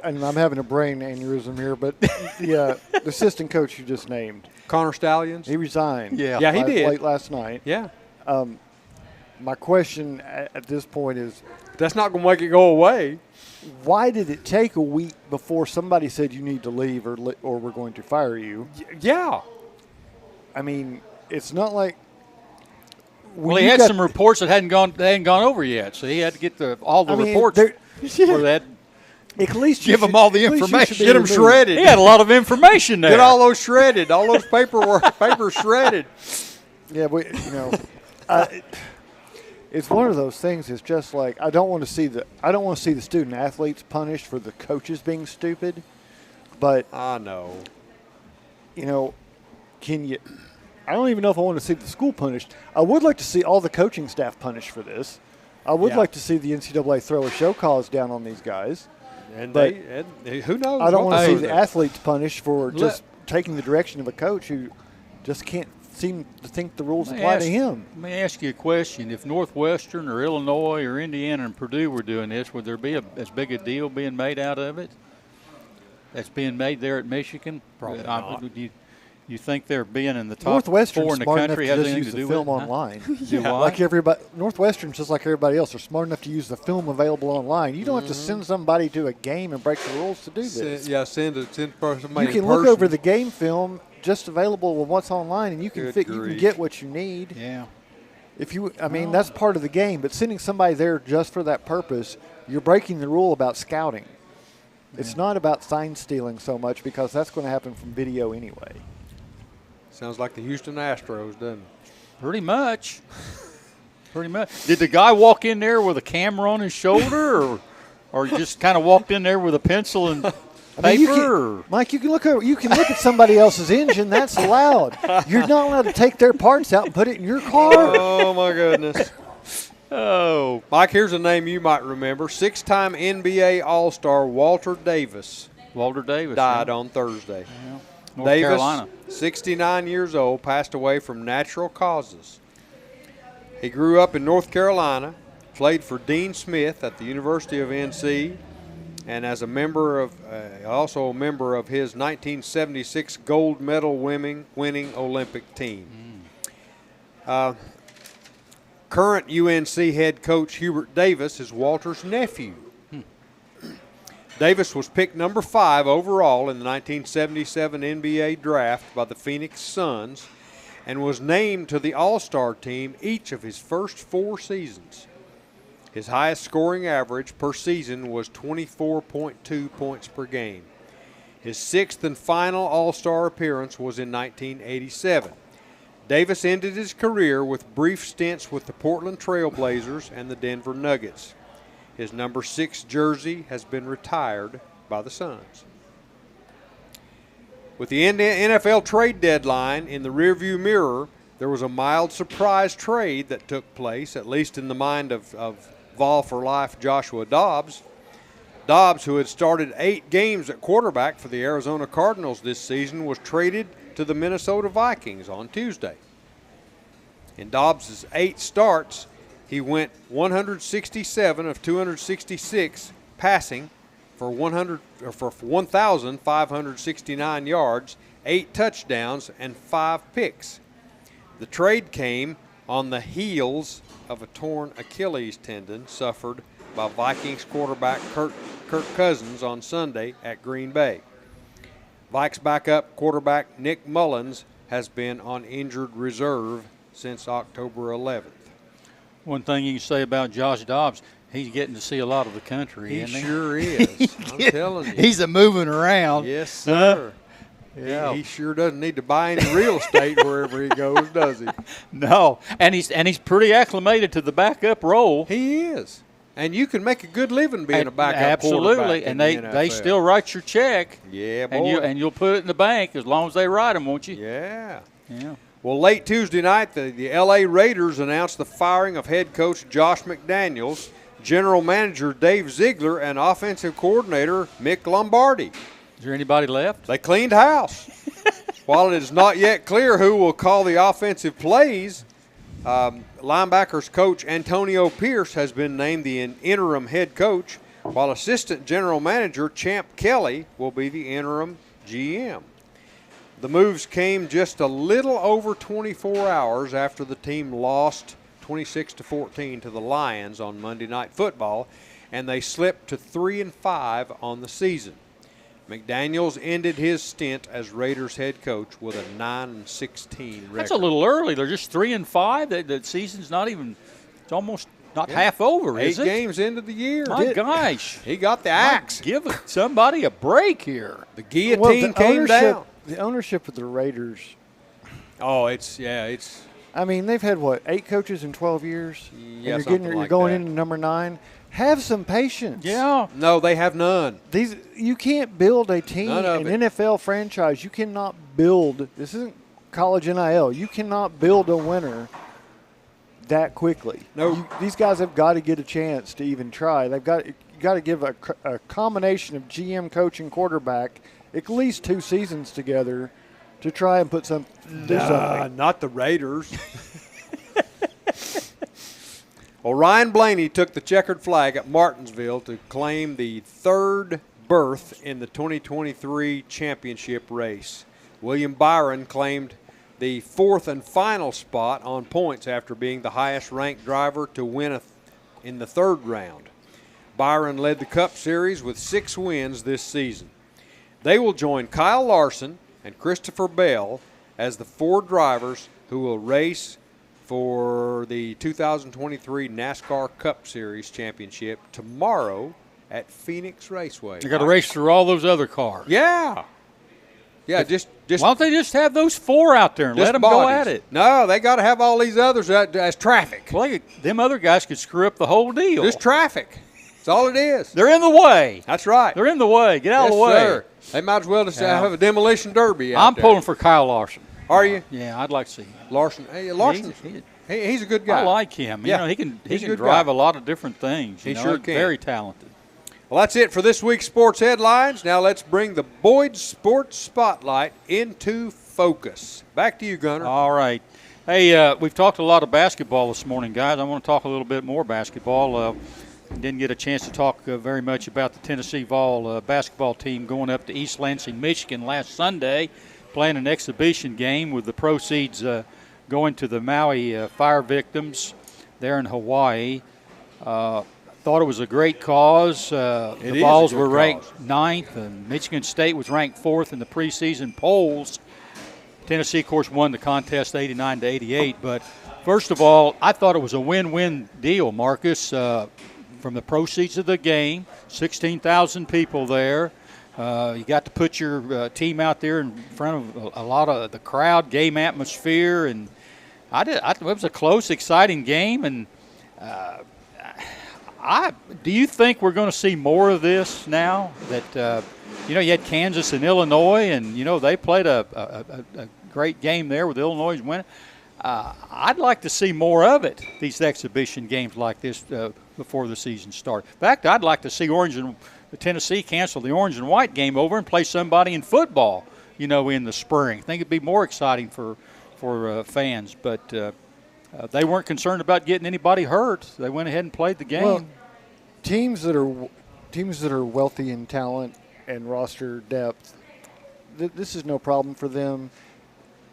and I'm having a brain aneurysm here, but the assistant coach you just named, Connor Stallions? he resigned. Yeah, he did. Late last night. Yeah. My question at this point is, That's not going to make it go away. why did it take a week before somebody said you need to leave or we're going to fire you? Yeah. I mean, it's not like. Well, he had some reports that hadn't gone over yet, so he had to get all the reports for that. At least give them all the information. Get them shredded. He had a lot of information there. Get all those shredded, all those papers shredded. Yeah, it's one of those things. It's just like I don't want to see the student athletes punished for the coaches being stupid, but I know. Can you? I don't even know if I want to see the school punished. I would like to see all the coaching staff punished for this. I would like to see the NCAA throw a show cause down on these guys. And but who knows? I don't want to see the athletes punished for just taking the direction of a coach who just can't seem to think the rules apply to him. Let me ask you a question. If Northwestern or Illinois or Indiana and Purdue were doing this, would there be as big a deal being made out of it that's being made there at Michigan? Probably not. You think they're being in the top Northwestern's 4 in the smart country enough has to just anything use to the do film with it? online. Do Like everybody, Northwestern's just like everybody else. They're smart enough to use the film available online. You don't have to send somebody to a game and break the rules to do this. Send somebody. You can look over the game film just available with what's online, and you can you can get what you need. Yeah. That's part of the game. But sending somebody there just for that purpose, you're breaking the rule about scouting. It's not about sign stealing so much because that's going to happen from video anyway. Sounds like the Houston Astros, doesn't it? Pretty much. Did the guy walk in there with a camera on his shoulder, or just kind of walked in there with a pencil and paper? Mike, you can look at somebody else's engine. That's allowed. You're not allowed to take their parts out and put it in your car. Oh my goodness. Oh, Mike, here's a name you might remember: 6-time NBA All-Star Walter Davis. Walter Davis died on Thursday. Yeah. North Davis, Carolina. 69 years old, passed away from natural causes. He grew up in North Carolina, played for Dean Smith at the University of NC, and as a member of, also a member of his 1976 gold medal winning Olympic team. Current UNC head coach Hubert Davis is Walter's nephew. Davis was picked number 5 overall in the 1977 NBA draft by the Phoenix Suns and was named to the All-Star team each of his first 4 seasons. His highest scoring average per season was 24.2 points per game. His 6th and final All-Star appearance was in 1987. Davis ended his career with brief stints with the Portland Trail Blazers and the Denver Nuggets. His number 6 jersey has been retired by the Suns. With the NFL trade deadline in the rearview mirror, there was a mild surprise trade that took place, at least in the mind of Vol for Life Joshua Dobbs. Dobbs, who had started 8 games at quarterback for the Arizona Cardinals this season, was traded to the Minnesota Vikings on Tuesday. In Dobbs' 8 starts, he went 167 of 266 passing for 1,569 yards, 8 touchdowns, and 5 picks. The trade came on the heels of a torn Achilles tendon suffered by Vikings quarterback Kirk Cousins on Sunday at Green Bay. Vikes backup quarterback Nick Mullins has been on injured reserve since October 11th. One thing you can say about Josh Dobbs, he's getting to see a lot of the country, He isn't he? sure is. I'm telling you. He's a moving around. Yes, sir. Yeah. He sure doesn't need to buy any real estate wherever he goes, does he? No, and he's pretty acclimated to the backup role. He is. And you can make a good living being a backup absolutely, quarterback and in the they NFL. still write your check. Yeah, boy. And you'll put it in the bank as long as they write them, won't you? Yeah. Yeah. Well, late Tuesday night, the L.A. Raiders announced the firing of head coach Josh McDaniels, general manager Dave Ziegler, and offensive coordinator Mick Lombardi. Is there anybody left? They cleaned house. While it is not yet clear who will call the offensive plays, linebackers coach Antonio Pierce has been named the interim head coach, while assistant general manager Champ Kelly will be the interim GM. The moves came just a little over 24 hours after the team lost 26-14 to the Lions on Monday Night Football, and they slipped to 3-5 on the season. McDaniels ended his stint as Raiders head coach with a 9-16 record. That's a little early. They're just 3-5. The season's not even. It's almost not half over, is it? 8 games into the year. My gosh. He got the axe. Give somebody a break here. The guillotine came down. The ownership of the Raiders. Oh, it's. I mean, they've had, 8 coaches in 12 years? Yeah, and you're going into number 9. Have some patience. Yeah. No, they have none. You can't build a team, an NFL franchise. You cannot build. This isn't college NIL. You cannot build a winner that quickly. No. These guys have got to get a chance to even try. You got to give a combination of GM, coach, and quarterback at least 2 seasons together to try and do something. Not the Raiders. Well, Ryan Blaney took the checkered flag at Martinsville to claim the 3rd berth in the 2023 championship race. William Byron claimed the 4th and final spot on points after being the highest-ranked driver to win in the 3rd round. Byron led the Cup Series with 6 wins this season. They will join Kyle Larson and Christopher Bell as the 4 drivers who will race for the 2023 NASCAR Cup Series championship tomorrow at Phoenix Raceway. You got to race through all those other cars. Yeah. Yeah, just why don't they just have those 4 out there and let them go at it? No, they got to have all these others as traffic. Well, them other guys could screw up the whole deal. Just traffic. That's all it is. They're in the way. That's right. They're in the way. Get out of the way. Sir. They might as well just have a demolition derby out I'm there. pulling for Kyle Larson. Are you? Yeah, I'd like to see him. Larson. Hey, Larson. He's a good guy. I like him. Yeah. He can He's a good drive guy. a lot of different things. He sure can. Very talented. Well, that's it for this week's sports headlines. Now let's bring the Boyd Sports Spotlight into focus. Back to you, Gunner. All right. Hey, we've talked a lot of basketball this morning, guys. I want to talk a little bit more basketball. Didn't get a chance to talk very much about the Tennessee Vol basketball team going up to East Lansing, Michigan last Sunday, playing an exhibition game with the proceeds going to the Maui fire victims there in Hawaii. Thought it was a great cause. The Vols were ranked 9th, and Michigan State was ranked 4th in the preseason polls. Tennessee, of course, won the contest 89-88. But first of all, I thought it was a win-win deal, Marcus. From the proceeds of the game, 16,000 people there. You got to put your team out there in front of a lot of the crowd, game atmosphere, and it was a close, exciting game. And do you think we're going to see more of this now? That you had Kansas and Illinois, and they played a great game there with Illinois winning. I'd like to see more of it. These exhibition games like this before the season starts. In fact, I'd like to see Tennessee cancel the orange and white game over and play somebody in football. In the spring. I think it'd be more exciting for fans, but. They weren't concerned about getting anybody hurt. They went ahead and played the game. Well, teams that are wealthy in talent and roster depth, this is no problem for them.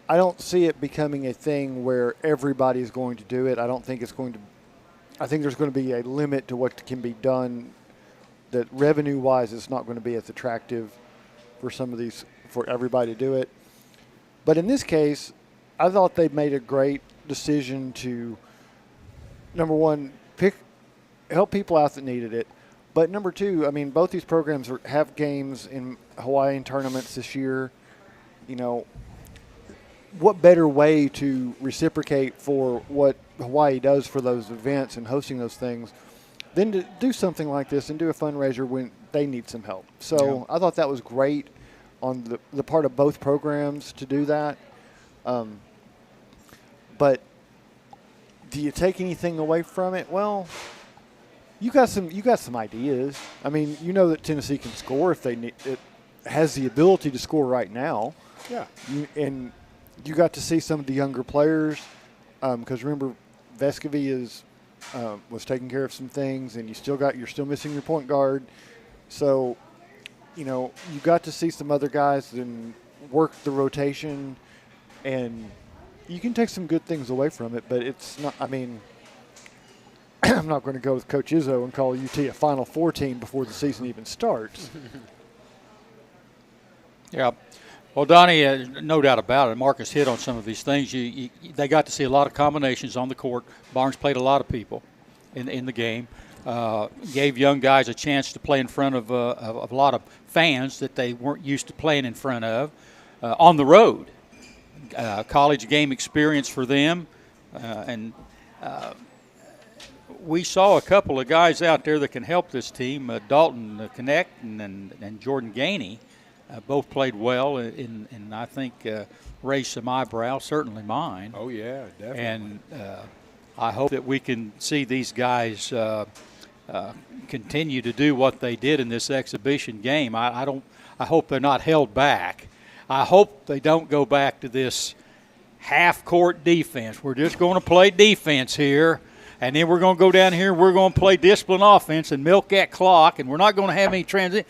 I don't see it becoming a thing where everybody's going to do it. I think there's going to be a limit to what can be done. That revenue-wise, it's not going to be as attractive for everybody to do it. But in this case, I thought they made a great decision to, number one, help people out that needed it. But number two, both these programs have games in Hawaiian tournaments this year. What better way to reciprocate for what Hawaii does for those events and hosting those things than to do something like this and do a fundraiser when they need some help. So I thought that was great on the part of both programs to do that. But do you take anything away from it? Well, you got some ideas. That Tennessee can score if they need. It has the ability to score right now. Yeah. And you got to see some of the younger players because remember, Vescovy was taking care of some things, and you're still missing your point guard. So, you got to see some other guys and work the rotation and. You can take some good things away from it, but it's not. I'm not going to go with Coach Izzo and call UT a Final Four team before the season even starts. Yeah. Well, Donnie, no doubt about it. Marcus hit on some of these things. They got to see a lot of combinations on the court. Barnes played a lot of people in the game. Gave young guys a chance to play in front of a lot of fans that they weren't used to playing in front of on the road. College game experience for them. And we saw a couple of guys out there that can help this team, Dalton Connect and Jordan Gainey. Both played well and I think raised some eyebrows, certainly mine. Oh, yeah, definitely. And I hope that we can see these guys continue to do what they did in this exhibition game. I hope they're not held back. I hope they don't go back to this half-court defense. We're just going to play defense here, and then we're going to go down here and we're going to play discipline offense and milk that clock, and we're not going to have any transition.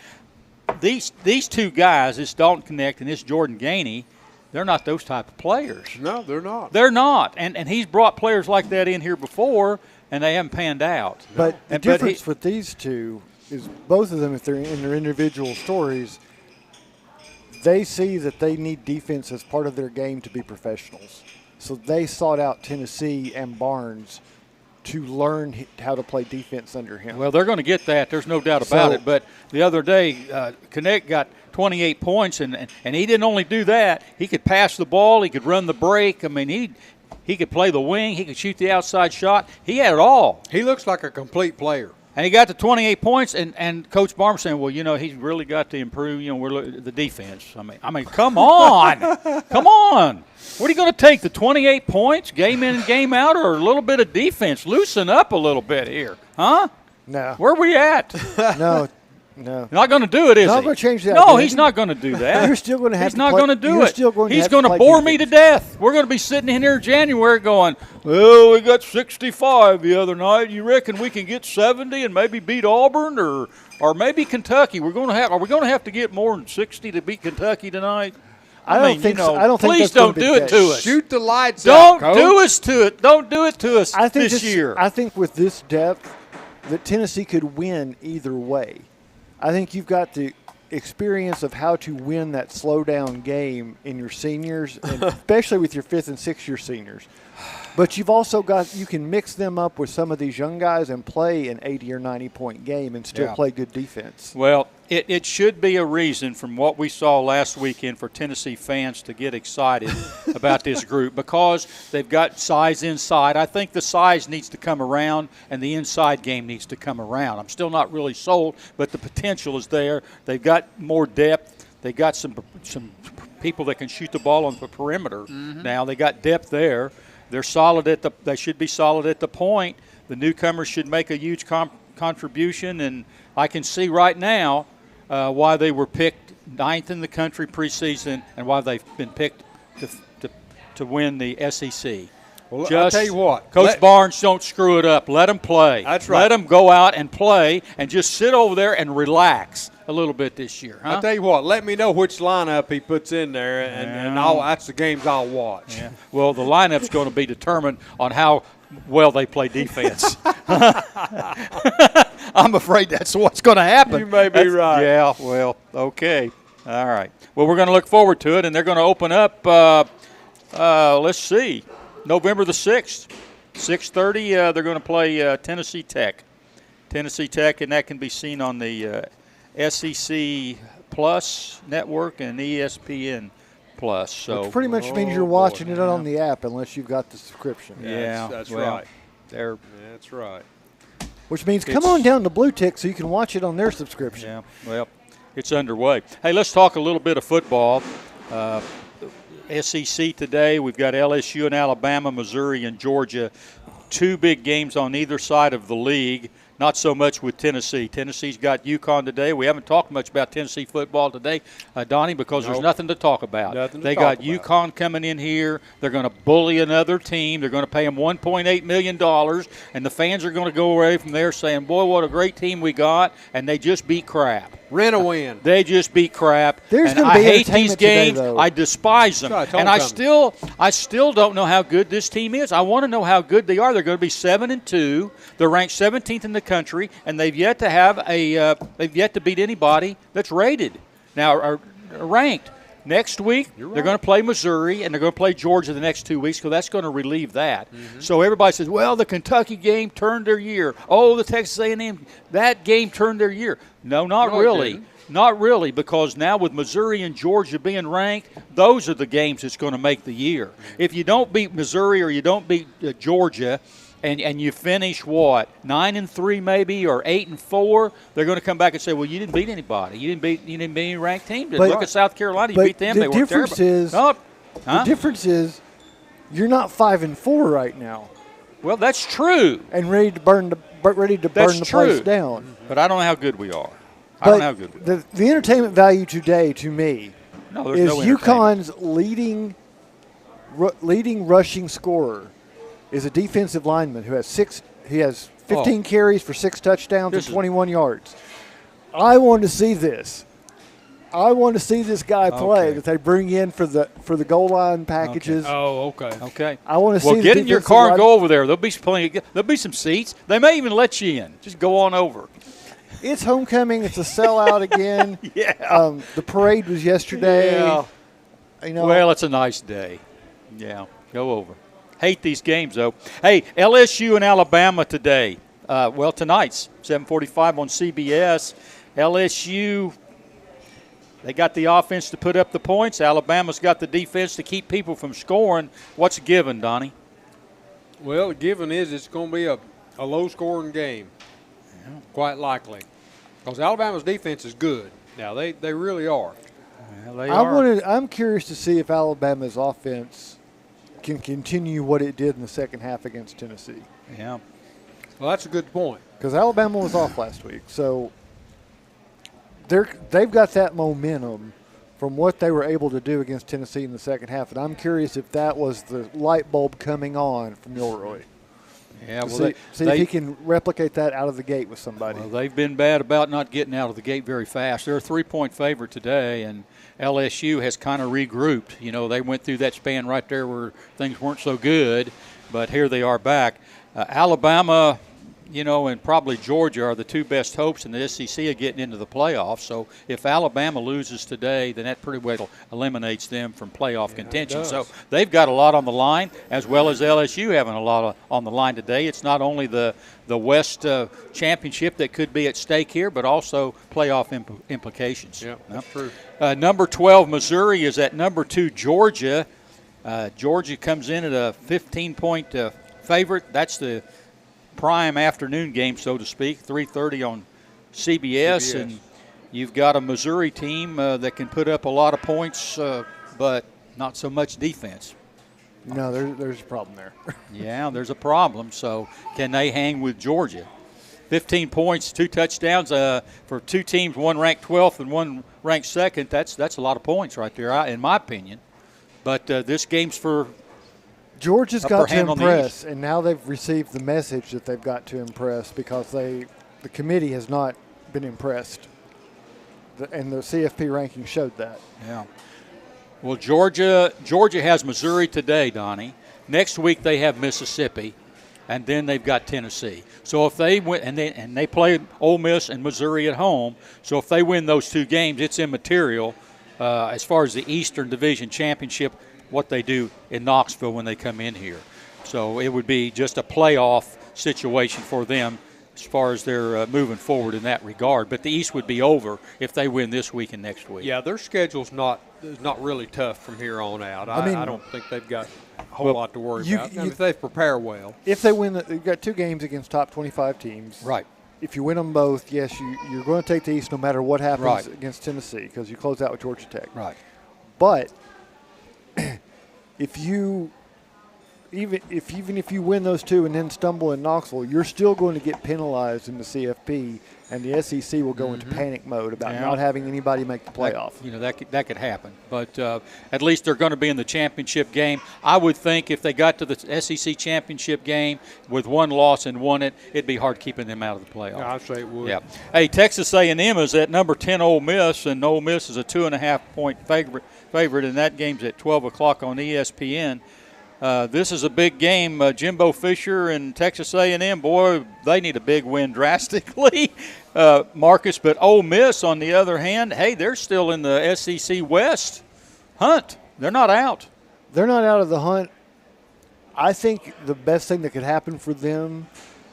These two guys, this Dalton Connect and this Jordan Gainey, they're not those type of players. No, they're not. They're not. And he's brought players like that in here before, and they haven't panned out. But the difference with these two is both of them, if they're in their individual stories, they see that they need defense as part of their game to be professionals. So they sought out Tennessee and Barnes to learn how to play defense under him. Well, they're going to get that. There's no doubt about it. But the other day, Connect got 28 points, and he didn't only do that. He could pass the ball. He could run the break. He could play the wing. He could shoot the outside shot. He had it all. He looks like a complete player. And he got to 28 points, and Coach Barnes saying, well, he's really got to improve, the defense. I mean, come on. Come on. What are you going to take, the 28 points, game in and game out, or a little bit of defense? Loosen up a little bit here, huh? No. Where are we at? No, No. Not going to do it, is he? Not going to change that. No, identity. he's not going to do that. You're still going to have He's to not play- going to do you're it. still going to He's have going to play bore me to defense. death. We're going to be sitting in here in January going, well, we got 65 the other night. You reckon we can get 70 and maybe beat Auburn or maybe Kentucky? Are we going to have to get more than 60 to beat Kentucky tonight? I don't think so. I don't think please that's gonna don't be do the it case. to us. Shoot the lights out, Don't Coach. do us to it. Don't do it to us this year. I think with this depth, that Tennessee could win either way. I think you've got the experience of how to win that slow down game in your seniors, and especially with your 5th and 6th year seniors. But you've also got, you can mix them up with some of these young guys and play an 80 or 90 point game and still play good defense. Well, it should be a reason from what we saw last weekend for Tennessee fans to get excited about this group because they've got size inside. I think the size needs to come around and the inside game needs to come around. I'm still not really sold, but the potential is there. They've got more depth. They got some people that can shoot the ball on the perimeter. Now they got depth there. They're solid they should be solid at the point. The newcomers should make a huge contribution, and I can see right now why they were picked 9th in the country preseason and why they've been picked to win the SEC. Well, I'll tell you what. Coach Barnes, don't screw it up. Let them play. That's right. Let them go out and play and just sit over there and relax a little bit this year. Huh? I'll tell you what. Let me know which lineup he puts in there, and that's the games I'll watch. Yeah. Well, the lineup's going to be determined on how well they play defense. I'm afraid that's what's going to happen. You may be right. Yeah, well, okay. All right. Well, we're going to look forward to it, and they're going to open up, let's see, November the 6th. 6:30, they're going to play Tennessee Tech. Tennessee Tech, and that can be seen on the SEC Plus network and ESPN Plus. So which pretty much means you're watching it on the app unless you've got the subscription. Yeah, that's well, right. That's right. Which means come on down to Blueticks so you can watch it on their subscription. Yeah, well, it's underway. Hey, let's talk a little bit of football. SEC today, we've got LSU and Alabama, Missouri and Georgia. 2 big games on either side of the league. Not so much with Tennessee. Tennessee's got UConn today. We haven't talked much about Tennessee football today, Donnie, because there's nothing to talk about. They got UConn coming in here. They're going to bully another team. They're going to pay them $1.8 million, and the fans are going to go away from there saying, boy, what a great team we got, and they just beat crap. Rent a win. They just beat crap. There's and gonna I be hate entertainment these today, games. though. I despise them. That's right, And I still don't know how good this team is. I want to know how good they are. They're going to be 7-2. They're ranked 17th in the country, and they've yet to have they've yet to beat anybody that's rated. Now are ranked. Next week, they're going to play Missouri, and they're going to play Georgia the next 2 weeks, because that's going to relieve that. So everybody says, well, the Kentucky game turned their year. Oh, the Texas A&M, that game turned their year. No, not really. Not really, because now with Missouri and Georgia being ranked, those are the games that's going to make the year. If you don't beat Missouri or you don't beat Georgia, and you finish what, 9-3 maybe, or 8-4, they're going to come back and say, well, you didn't beat anybody. You didn't beat any ranked team. Look at South Carolina. You beat them. They were terrible. The difference is you're not 5-4 right now. Well, that's true. And ready to burn the place down. But I don't know how good we are. I But don't know how good we are. the entertainment value today, to me, there's is no entertainment. UConn's leading rushing scorer is a defensive lineman who has 15 carries for 6 touchdowns and 21 yards. I want to see this. I want to see this guy play that they bring in for the goal line packages. Okay. I want to see. Well, get in your car and go over there. There'll be some seats. They may even let you in. Just go on over. It's homecoming. It's a sellout again. Yeah. The parade was yesterday. Yeah. Well, it's a nice day. Yeah. Go over. Hate these games, though. Hey, LSU and Alabama today. Tonight's 7:45 on CBS. LSU, they got the offense to put up the points. Alabama's got the defense to keep people from scoring. What's given, Donnie? Well, the given is it's going to be a low-scoring game, quite likely, because Alabama's defense is good. Now, they really are. Well, they are. I'm curious to see if Alabama's offense can continue what it did in the second half against Tennessee. Yeah. Well, that's a good point. Because Alabama was off last week, so they've got that momentum from what they were able to do against Tennessee in the second half, and I'm curious if that was the light bulb coming on from Milroy. Yeah, well, see if he can replicate that out of the gate with somebody. Well, they've been bad about not getting out of the gate very fast. They're a 3-point favorite today, and LSU has kind of regrouped. You know, they went through that span right there where things weren't so good, but here they are back. Alabama, you know, and probably Georgia are the two best hopes in the SEC of getting into the playoffs. So if Alabama loses today, then that pretty well eliminates them from playoff contention. So they've got a lot on the line, as well as LSU having a lot on the line today. It's not only the West championship that could be at stake here, but also playoff implications. Yeah, that's true. Number 12, Missouri, is at number 2, Georgia. Georgia comes in at a 15-point favorite. That's the prime afternoon game, so to speak, 3:30 on CBS. And you've got a Missouri team that can put up a lot of points, but not so much defense. No, there's a problem there. Yeah, there's a problem. So can they hang with Georgia? 15 points, 2 touchdowns for two teams, one ranked 12th and one ranked 2nd. That's a lot of points right there, in my opinion. But this game's for Georgia's got to impress, and now they've received the message that they've got to impress because the committee has not been impressed, and the CFP ranking showed that. Yeah. Well, Georgia has Missouri today, Donnie. Next week they have Mississippi, and then they've got Tennessee. So if they win, and they play Ole Miss and Missouri at home, so if they win those 2 games, it's immaterial as far as the Eastern Division Championship, what they do in Knoxville when they come in here. So it would be just a playoff situation for them as far as they're moving forward in that regard. But the East would be over if they win this week and next week. Yeah, their schedule's not really tough from here on out. I don't think they've got a whole lot to worry about. If they prepare well. If they win, they've got 2 games against top 25 teams. Right. If you win them both, yes, you're going to take the East no matter what happens against Tennessee because you close out with Georgia Tech. Right. But if you even if you win those 2 and then stumble in Knoxville, you're still going to get penalized in the CFP, and the SEC will go into panic mode about not having anybody make the playoff. That could happen. But at least they're going to be in the championship game. I would think if they got to the SEC championship game with 1 loss and won it, it'd be hard keeping them out of the playoff. I'd say it would. Yeah. Hey, Texas A&M is at number 10 Ole Miss, and Ole Miss is a 2.5-point favorite, and that game's at 12 o'clock on ESPN. This is a big game. Jimbo Fisher and Texas A&M, boy, they need a big win drastically, Marcus. But Ole Miss, on the other hand, hey, they're still in the SEC West hunt. They're not out. They're not out of the hunt. I think the best thing that could happen for them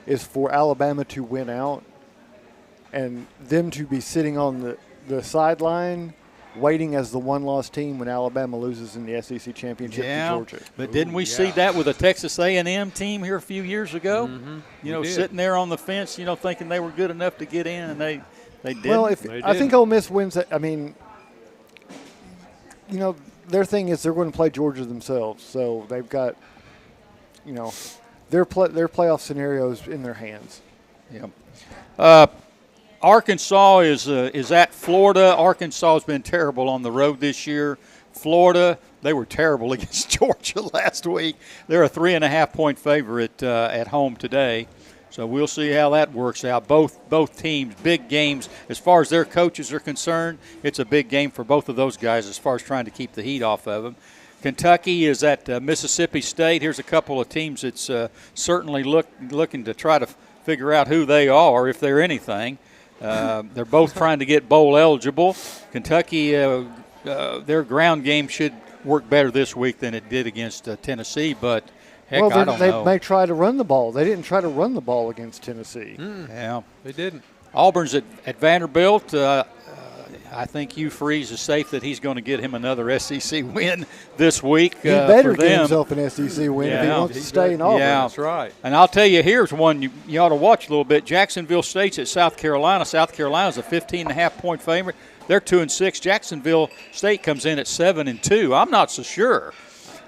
is for Alabama to win out and them to be sitting on the sideline waiting as the 1-loss team when Alabama loses in the SEC championship to Georgia. But didn't we see that with a Texas A&M team here a few years ago? Mm-hmm. Sitting there on the fence, thinking they were good enough to get in, and they didn't. Well, I think Ole Miss wins that. I mean, their thing is they're going to play Georgia themselves, so they've got, their playoff scenarios in their hands. Yeah. Arkansas is at Florida. Arkansas has been terrible on the road this year. Florida, they were terrible against Georgia last week. They're a 3.5-point favorite at home today. So we'll see how that works out. Both teams, big games. As far as their coaches are concerned, it's a big game for both of those guys as far as trying to keep the heat off of them. Kentucky is at Mississippi State. Here's a couple of teams that's certainly looking to try to figure out who they are, if they're anything. They're both trying to get bowl eligible. Kentucky, their ground game should work better this week than it did against Tennessee, but heck, I don't know. They may try to run the ball. They didn't try to run the ball against Tennessee. Yeah, they didn't. Auburn's at Vanderbilt. I think Hugh Freeze is safe that he's going to get him another SEC win this week. He better get himself an SEC win if he wants to stay in Auburn. Yeah, that's right. And I'll tell you, here's one you ought to watch a little bit. Jacksonville State's at South Carolina. South Carolina's a 15.5-point favorite. They're 2-6. Jacksonville State comes in at 7-2. I'm not so sure.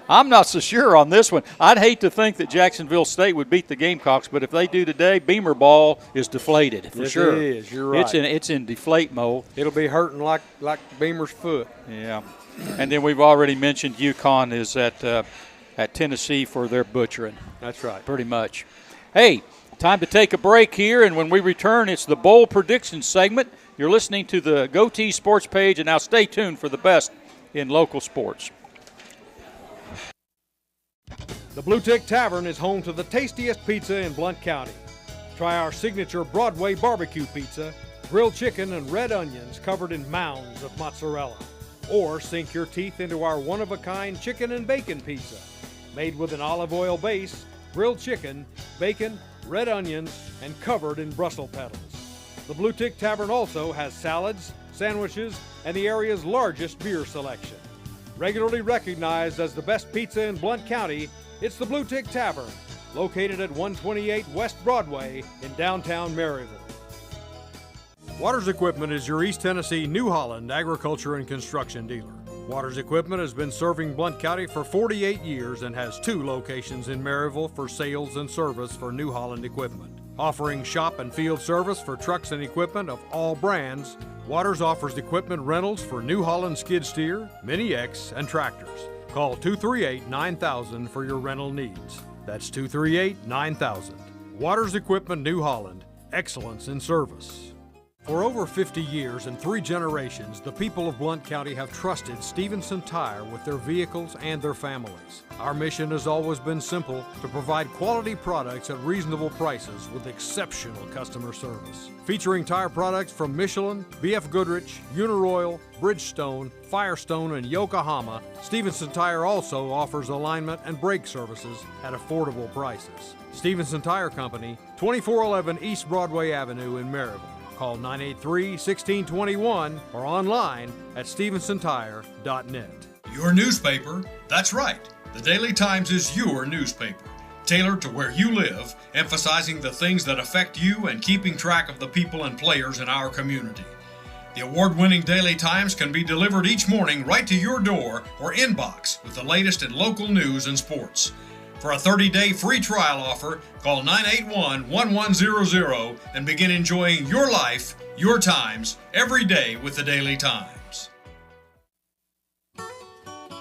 I'm not so sure on this one. I'd hate to think that Jacksonville State would beat the Gamecocks, but if they do today, Beamer ball is deflated for sure. It is. You're right. It's in deflate mode. It'll be hurting like Beamer's foot. Yeah. And then we've already mentioned UConn is at Tennessee for their butchering. That's right. Pretty much. Hey, time to take a break here, and when we return, it's the Bowl Prediction segment. You're listening to the Goatee Sports page, and now stay tuned for the best in local sports. The Bluetick Tavern is home to the tastiest pizza in Blount County. Try our signature Broadway barbecue pizza, grilled chicken and red onions covered in mounds of mozzarella. Or sink your teeth into our one-of-a-kind chicken and bacon pizza, made with an olive oil base, grilled chicken, bacon, red onions, and covered in Brussels petals. The Bluetick Tavern also has salads, sandwiches, and the area's largest beer selection. Regularly recognized as the best pizza in Blount County, it's the Bluetick Tavern, located at 128 West Broadway in downtown Maryville. Waters Equipment is your East Tennessee New Holland agriculture and construction dealer. Waters Equipment has been serving Blount County for 48 years and has 2 locations in Maryville for sales and service for New Holland equipment. Offering shop and field service for trucks and equipment of all brands, Waters offers equipment rentals for New Holland skid steer, Mini X, and tractors. Call 238-9000 for your rental needs. That's 238-9000. Waters Equipment New Holland. Excellence in service. For over 50 years and 3 generations, the people of Blount County have trusted Stevenson Tire with their vehicles and their families. Our mission has always been simple: to provide quality products at reasonable prices with exceptional customer service. Featuring tire products from Michelin, BF Goodrich, Uniroyal, Bridgestone, Firestone, and Yokohama, Stevenson Tire also offers alignment and brake services at affordable prices. Stevenson Tire Company, 2411 East Broadway Avenue in Maryville. Call 983-1621 or online at stevensontire.net. Your newspaper, that's right. The Daily Times is your newspaper, tailored to where you live, emphasizing the things that affect you and keeping track of the people and players in our community. The award-winning Daily Times can be delivered each morning right to your door or inbox with the latest in local news and sports. For a 30-day free trial offer, call 981-1100 and begin enjoying your life, your times, every day with the Daily Times.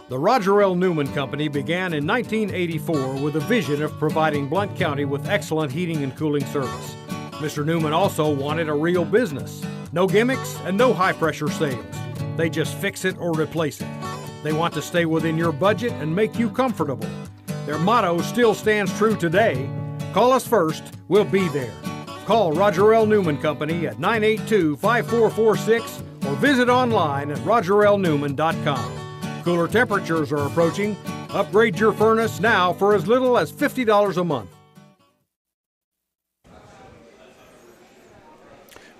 The Roger L. Newman Company began in 1984 with a vision of providing Blount County with excellent heating and cooling service. Mr. Newman also wanted a real business. No gimmicks and no high-pressure sales. They just fix it or replace it. They want to stay within your budget and make you comfortable. Their motto still stands true today: call us first, we'll be there. Call Roger L. Newman Company at 982-5446 or visit online at rogerlnewman.com. Cooler temperatures are approaching. Upgrade your furnace now for as little as $50 a month.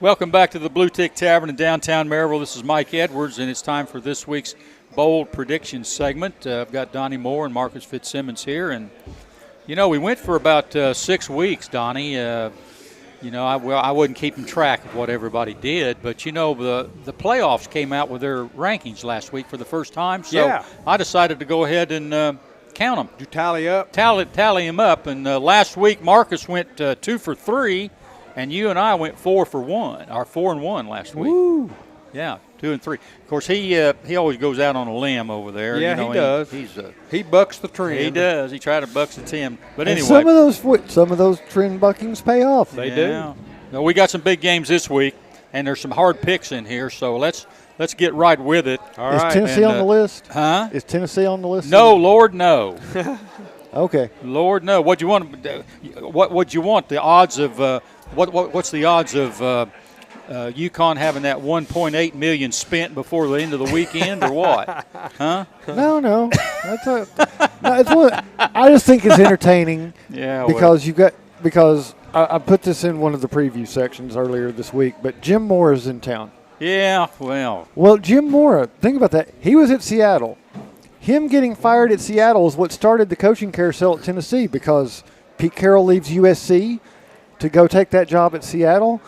Welcome back to the Bluetick Tavern in downtown Maryville. This is Mike Edwards, and it's time for this week's Bold Prediction segment. I've got Donnie Moore and Marcus Fitzsimmons here, and we went for about 6 weeks, Donnie. I wasn't keeping track of what everybody did, but the playoffs came out with their rankings last week for the first time, so yeah. I decided to go ahead and count them. Did you tally up? Tally them up, and last week Marcus went 2 for 3, and you and I went 4 for 1, or 4 and 1 last week. Woo! Yeah, 2 and 3. Of course, he always goes out on a limb over there. Yeah, he does. He bucks the trend. He does. He tried to buck the trend. But anyway, some of those trend buckings pay off. They do. Now, we got some big games this week, and there's some hard picks in here. So let's get right with it. All right. Is Tennessee on the list? Huh? Is Tennessee on the list? No, Lord, no. Okay. Lord, no. What do you want? What you want? The odds of what's the odds of UConn having that $1.8 million spent before the end of the weekend, or what? Huh? No. I just think it's entertaining. Yeah. Because I put this in one of the preview sections earlier this week, but Jim Moore is in town. Yeah. Well. Well, Jim Moore. Think about that. He was at Seattle. Him getting fired at Seattle is what started the coaching carousel at Tennessee, because Pete Carroll leaves USC to go take that job at Seattle.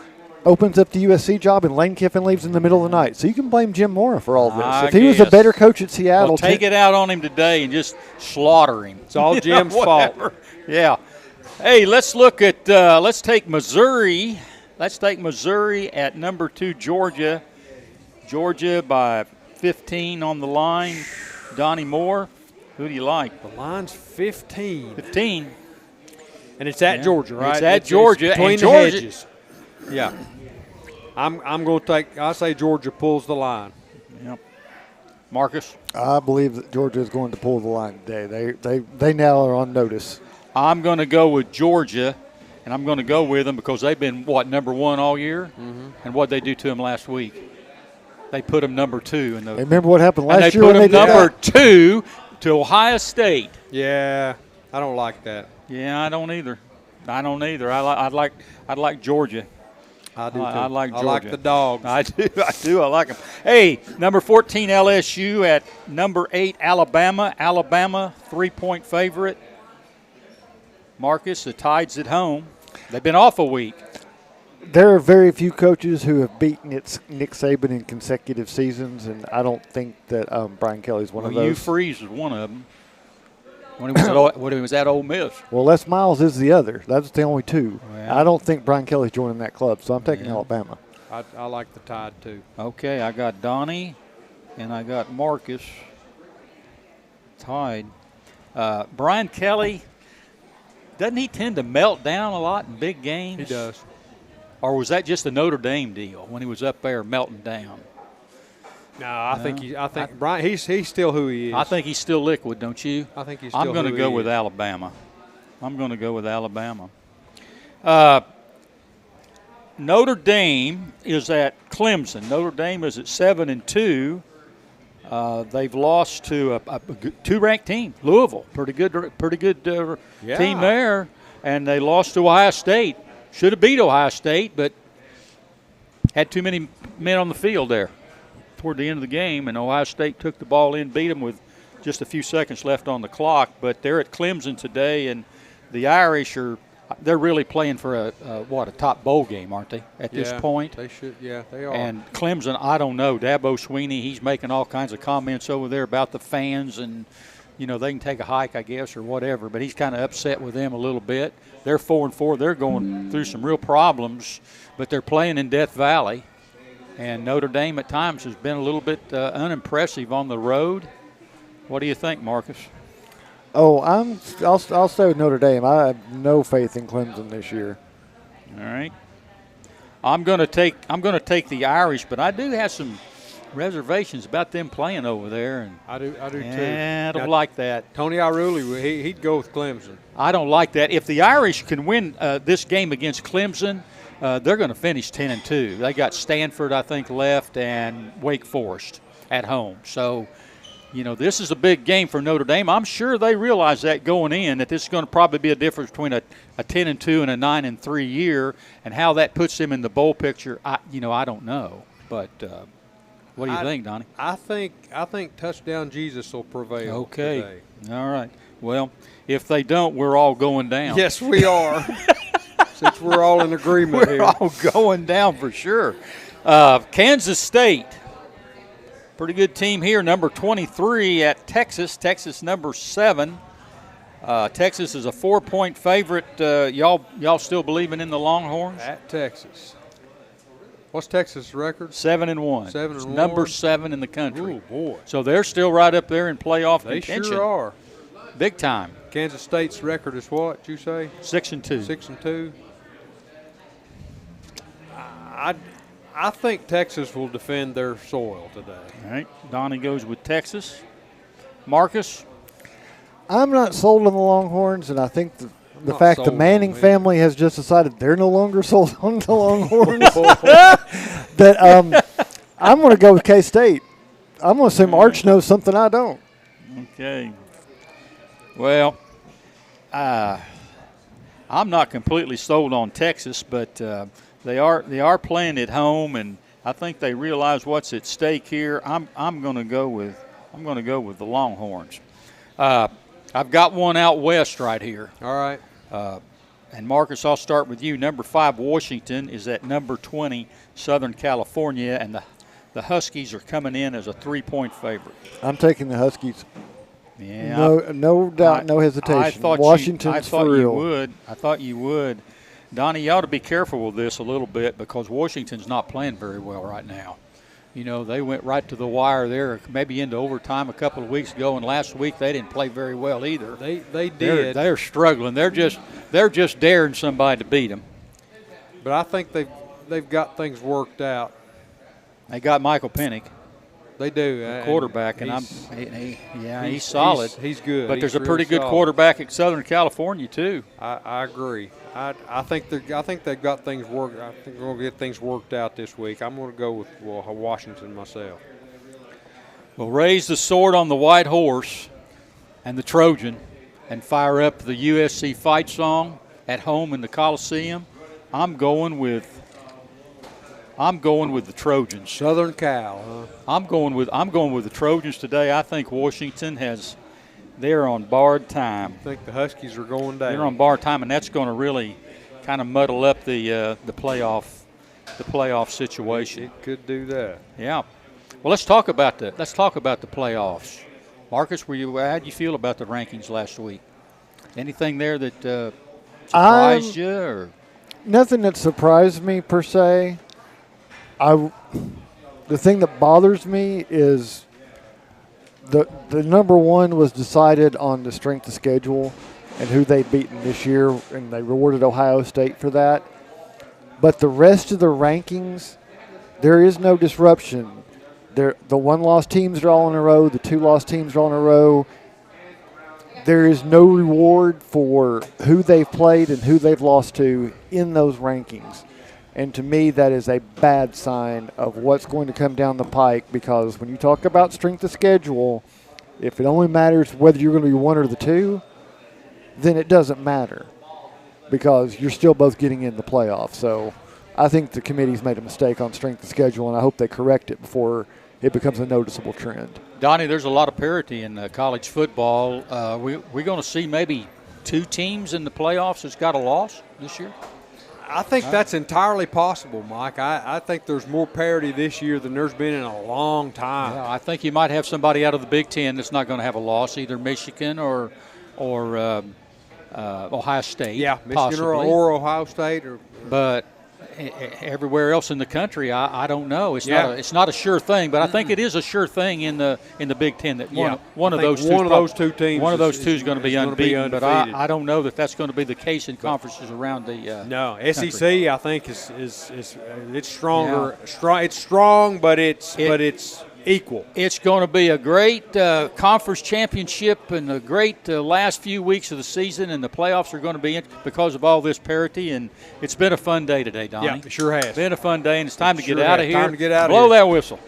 opens up the USC job, and Lane Kiffin leaves in the middle of the night. So you can blame Jim Mora for all this. I If he was a guess. better coach at Seattle, Well, take it out on him today and just slaughter him. It's all Jim's fault. Yeah. Hey, let's look at let's take Missouri. Let's take Missouri at number 2, Georgia. Georgia by 15 on the line. Donnie Moore, who do you like? The line's 15. 15. And it's at Georgia, right? It's at Georgia. Between and the Georgia, hedges. Yeah. I'm going to take – I say Georgia pulls the line. Yep. Marcus? I believe that Georgia is going to pull the line today. They now are on notice. I'm going to go with Georgia, and I'm going to go with them because they've been, number 1 all year? Mm-hmm. And what they do to them last week? They put them number 2. In the, remember what happened last year? And they put them number 2 to Ohio State. Yeah, I don't like that. Yeah, I don't either. I'd like Georgia. I do too. I like Georgia. I like the dogs. I do. I like them. Hey, number 14 LSU at number 8 Alabama. Alabama 3-point favorite. Marcus, the Tide's at home. They've been off a week. There are very few coaches who have beaten Nick Saban in consecutive seasons, and I don't think that Brian Kelly's one of those. Hugh Freeze was one of them when he was at Ole Miss. Well, Les Miles is the other. That's the only 2. Well, I don't think Brian Kelly's joining that club, so I'm taking Alabama. I like the Tide too. Okay, I got Donnie, and I got Marcus. Tide. Brian Kelly, doesn't he tend to melt down a lot in big games? He does. Or was that just a Notre Dame deal when he was up there melting down? No, I think Brian. He's still who he is. I think he's still liquid, don't you? I think he's still I'm going to who go he with is. Alabama. Notre Dame is at Clemson. Notre Dame is at 7-2. They've lost to a 2-ranked team, Louisville. Pretty good team there, and they lost to Ohio State. Should have beat Ohio State, but had too many men on the field there toward the end of the game, and Ohio State took the ball in, beat them with just a few seconds left on the clock. But they're at Clemson today, and the Irish they're really playing for a top bowl game, aren't they, at this point? They should. Yeah, they are. And Clemson, I don't know. Dabo Swinney, he's making all kinds of comments over there about the fans, and they can take a hike, I guess, or whatever. But he's kind of upset with them a little bit. They're 4-4. They're going through some real problems, but they're playing in Death Valley. And Notre Dame at times has been a little bit unimpressive on the road. What do you think, Marcus? Oh, I'll stay with Notre Dame. I have no faith in Clemson this year. All right. I'm going to take the Irish, but I do have some reservations about them playing over there. And I do too. I don't like that. Tony Iruli, he'd go with Clemson. I don't like that. If the Irish can win this game against Clemson, they're going to finish 10-2. They got Stanford, I think, left, and Wake Forest at home. So, this is a big game for Notre Dame. I'm sure they realize that going in, that this is going to probably be a difference between a 10-2 and a 9-3 year, and how that puts them in the bowl picture. I don't know, but. What do you think, Donnie? I think touchdown Jesus will prevail. Okay. Today. All right. Well, if they don't, we're all going down. Yes, we are. Since we're all in agreement we're here. all going down for sure. Kansas State. Pretty good team here. Number 23 at Texas. Texas number 7. Texas is a 4-point favorite. Y'all still believing in the Longhorns? At Texas. What's Texas' record? 7-1. 7-1. Number 7 in the country. Oh, boy. So they're still right up there in playoff They contention. sure are. Big time. Kansas State's record is what, you say? 6-2. 6-2. I think Texas will defend their soil today. All right. Donnie goes with Texas. Marcus? I'm not sold on the Longhorns, and I think the fact the Manning family has just decided they're no longer sold on the Longhorns, that I'm going to go with K-State. I'm going to assume Arch knows something I don't. Okay. Well, I'm not completely sold on Texas, but they are playing at home, and I think they realize what's at stake here. I'm going to go with the Longhorns. I've got one out west right here. All right. And Marcus, I'll start with you. Number 5, Washington, is at number 20, Southern California, and the Huskies are coming in as a 3-point favorite. I'm taking the Huskies. Yeah, no doubt, no hesitation. I thought Washington's for real. You would. I thought you would. Donnie, you ought to be careful with this a little bit because Washington's not playing very well right now. You know, they went right to the wire there, maybe into overtime a couple of weeks ago, and last week they didn't play very well either. They did. They're struggling. They're just daring somebody to beat them. But I think they've got things worked out. They got Michael Pennick. They do. The quarterback, and he's solid. He's good. But there's a really pretty good solid. quarterback at Southern California too. I agree. I think they've got things worked. I think they're going to get things worked out this week. I'm going to go with Washington myself. Well, raise the sword on the white horse and the Trojan, and fire up the USC fight song at home in the Coliseum. I'm going with the Trojans. Southern Cal, huh? I'm going with the Trojans today. I think Washington they're on borrowed time. I think the Huskies are going down. They're on borrowed time, and that's going to really kind of muddle up the playoff situation. It could do that. Yeah. Well, let's talk about the playoffs. Marcus, how'd you feel about the rankings last week? Anything there that surprised you? Or? Nothing that surprised me per se. The thing that bothers me is the number one was decided on the strength of schedule and who they'd beaten this year, and they rewarded Ohio State for that. But the rest of the rankings, there is no disruption. The 1-loss teams are all in a row. The 2-loss teams are all in a row. There is no reward for who they've played and who they've lost to in those rankings. And to me, that is a bad sign of what's going to come down the pike, because when you talk about strength of schedule, if it only matters whether you're going to be one or the two, then it doesn't matter because you're still both getting in the playoffs. So I think the committee's made a mistake on strength of schedule, and I hope they correct it before it becomes a noticeable trend. Donnie, there's a lot of parity in college football. We're going to see maybe 2 teams in the playoffs that's got a loss this year? I think that's entirely possible, Mike. I think there's more parity this year than there's been in a long time. Yeah, I think you might have somebody out of the Big Ten that's not going to have a loss, either Michigan or Ohio State. Yeah, Michigan or Ohio State. But everywhere else in the country, I don't know. It's not a sure thing, but I think it is a sure thing in the Big Ten that one of those two teams is going to be unbeaten. But I don't know that that's going to be the case in conferences around the SEC. country. I think is it's stronger. Yeah. It's strong, but it's equal. It's going to be a great conference championship and a great last few weeks of the season, and the playoffs are going to be in because of all this parity. And it's been a fun day today, Donnie. Yeah, it sure has. It's been a fun day, and it's time to get out of here. Time to get out Blow of here. that whistle.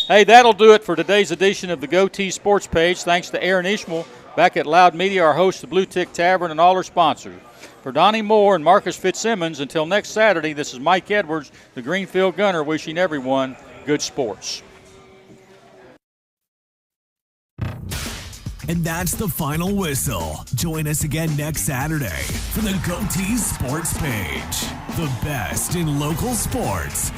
Hey, that'll do it for today's edition of the Goatee Sports Page. Thanks to Aaron Ishmael back at Loud Media, our host of Bluetick Tavern, and all our sponsors. For Donnie Moore and Marcus Fitzsimmons, until next Saturday, this is Mike Edwards, the Greenfield Gunner, wishing everyone good sports. And that's the final whistle. Join us again next Saturday for the Goatee Sports Page. The best in local sports.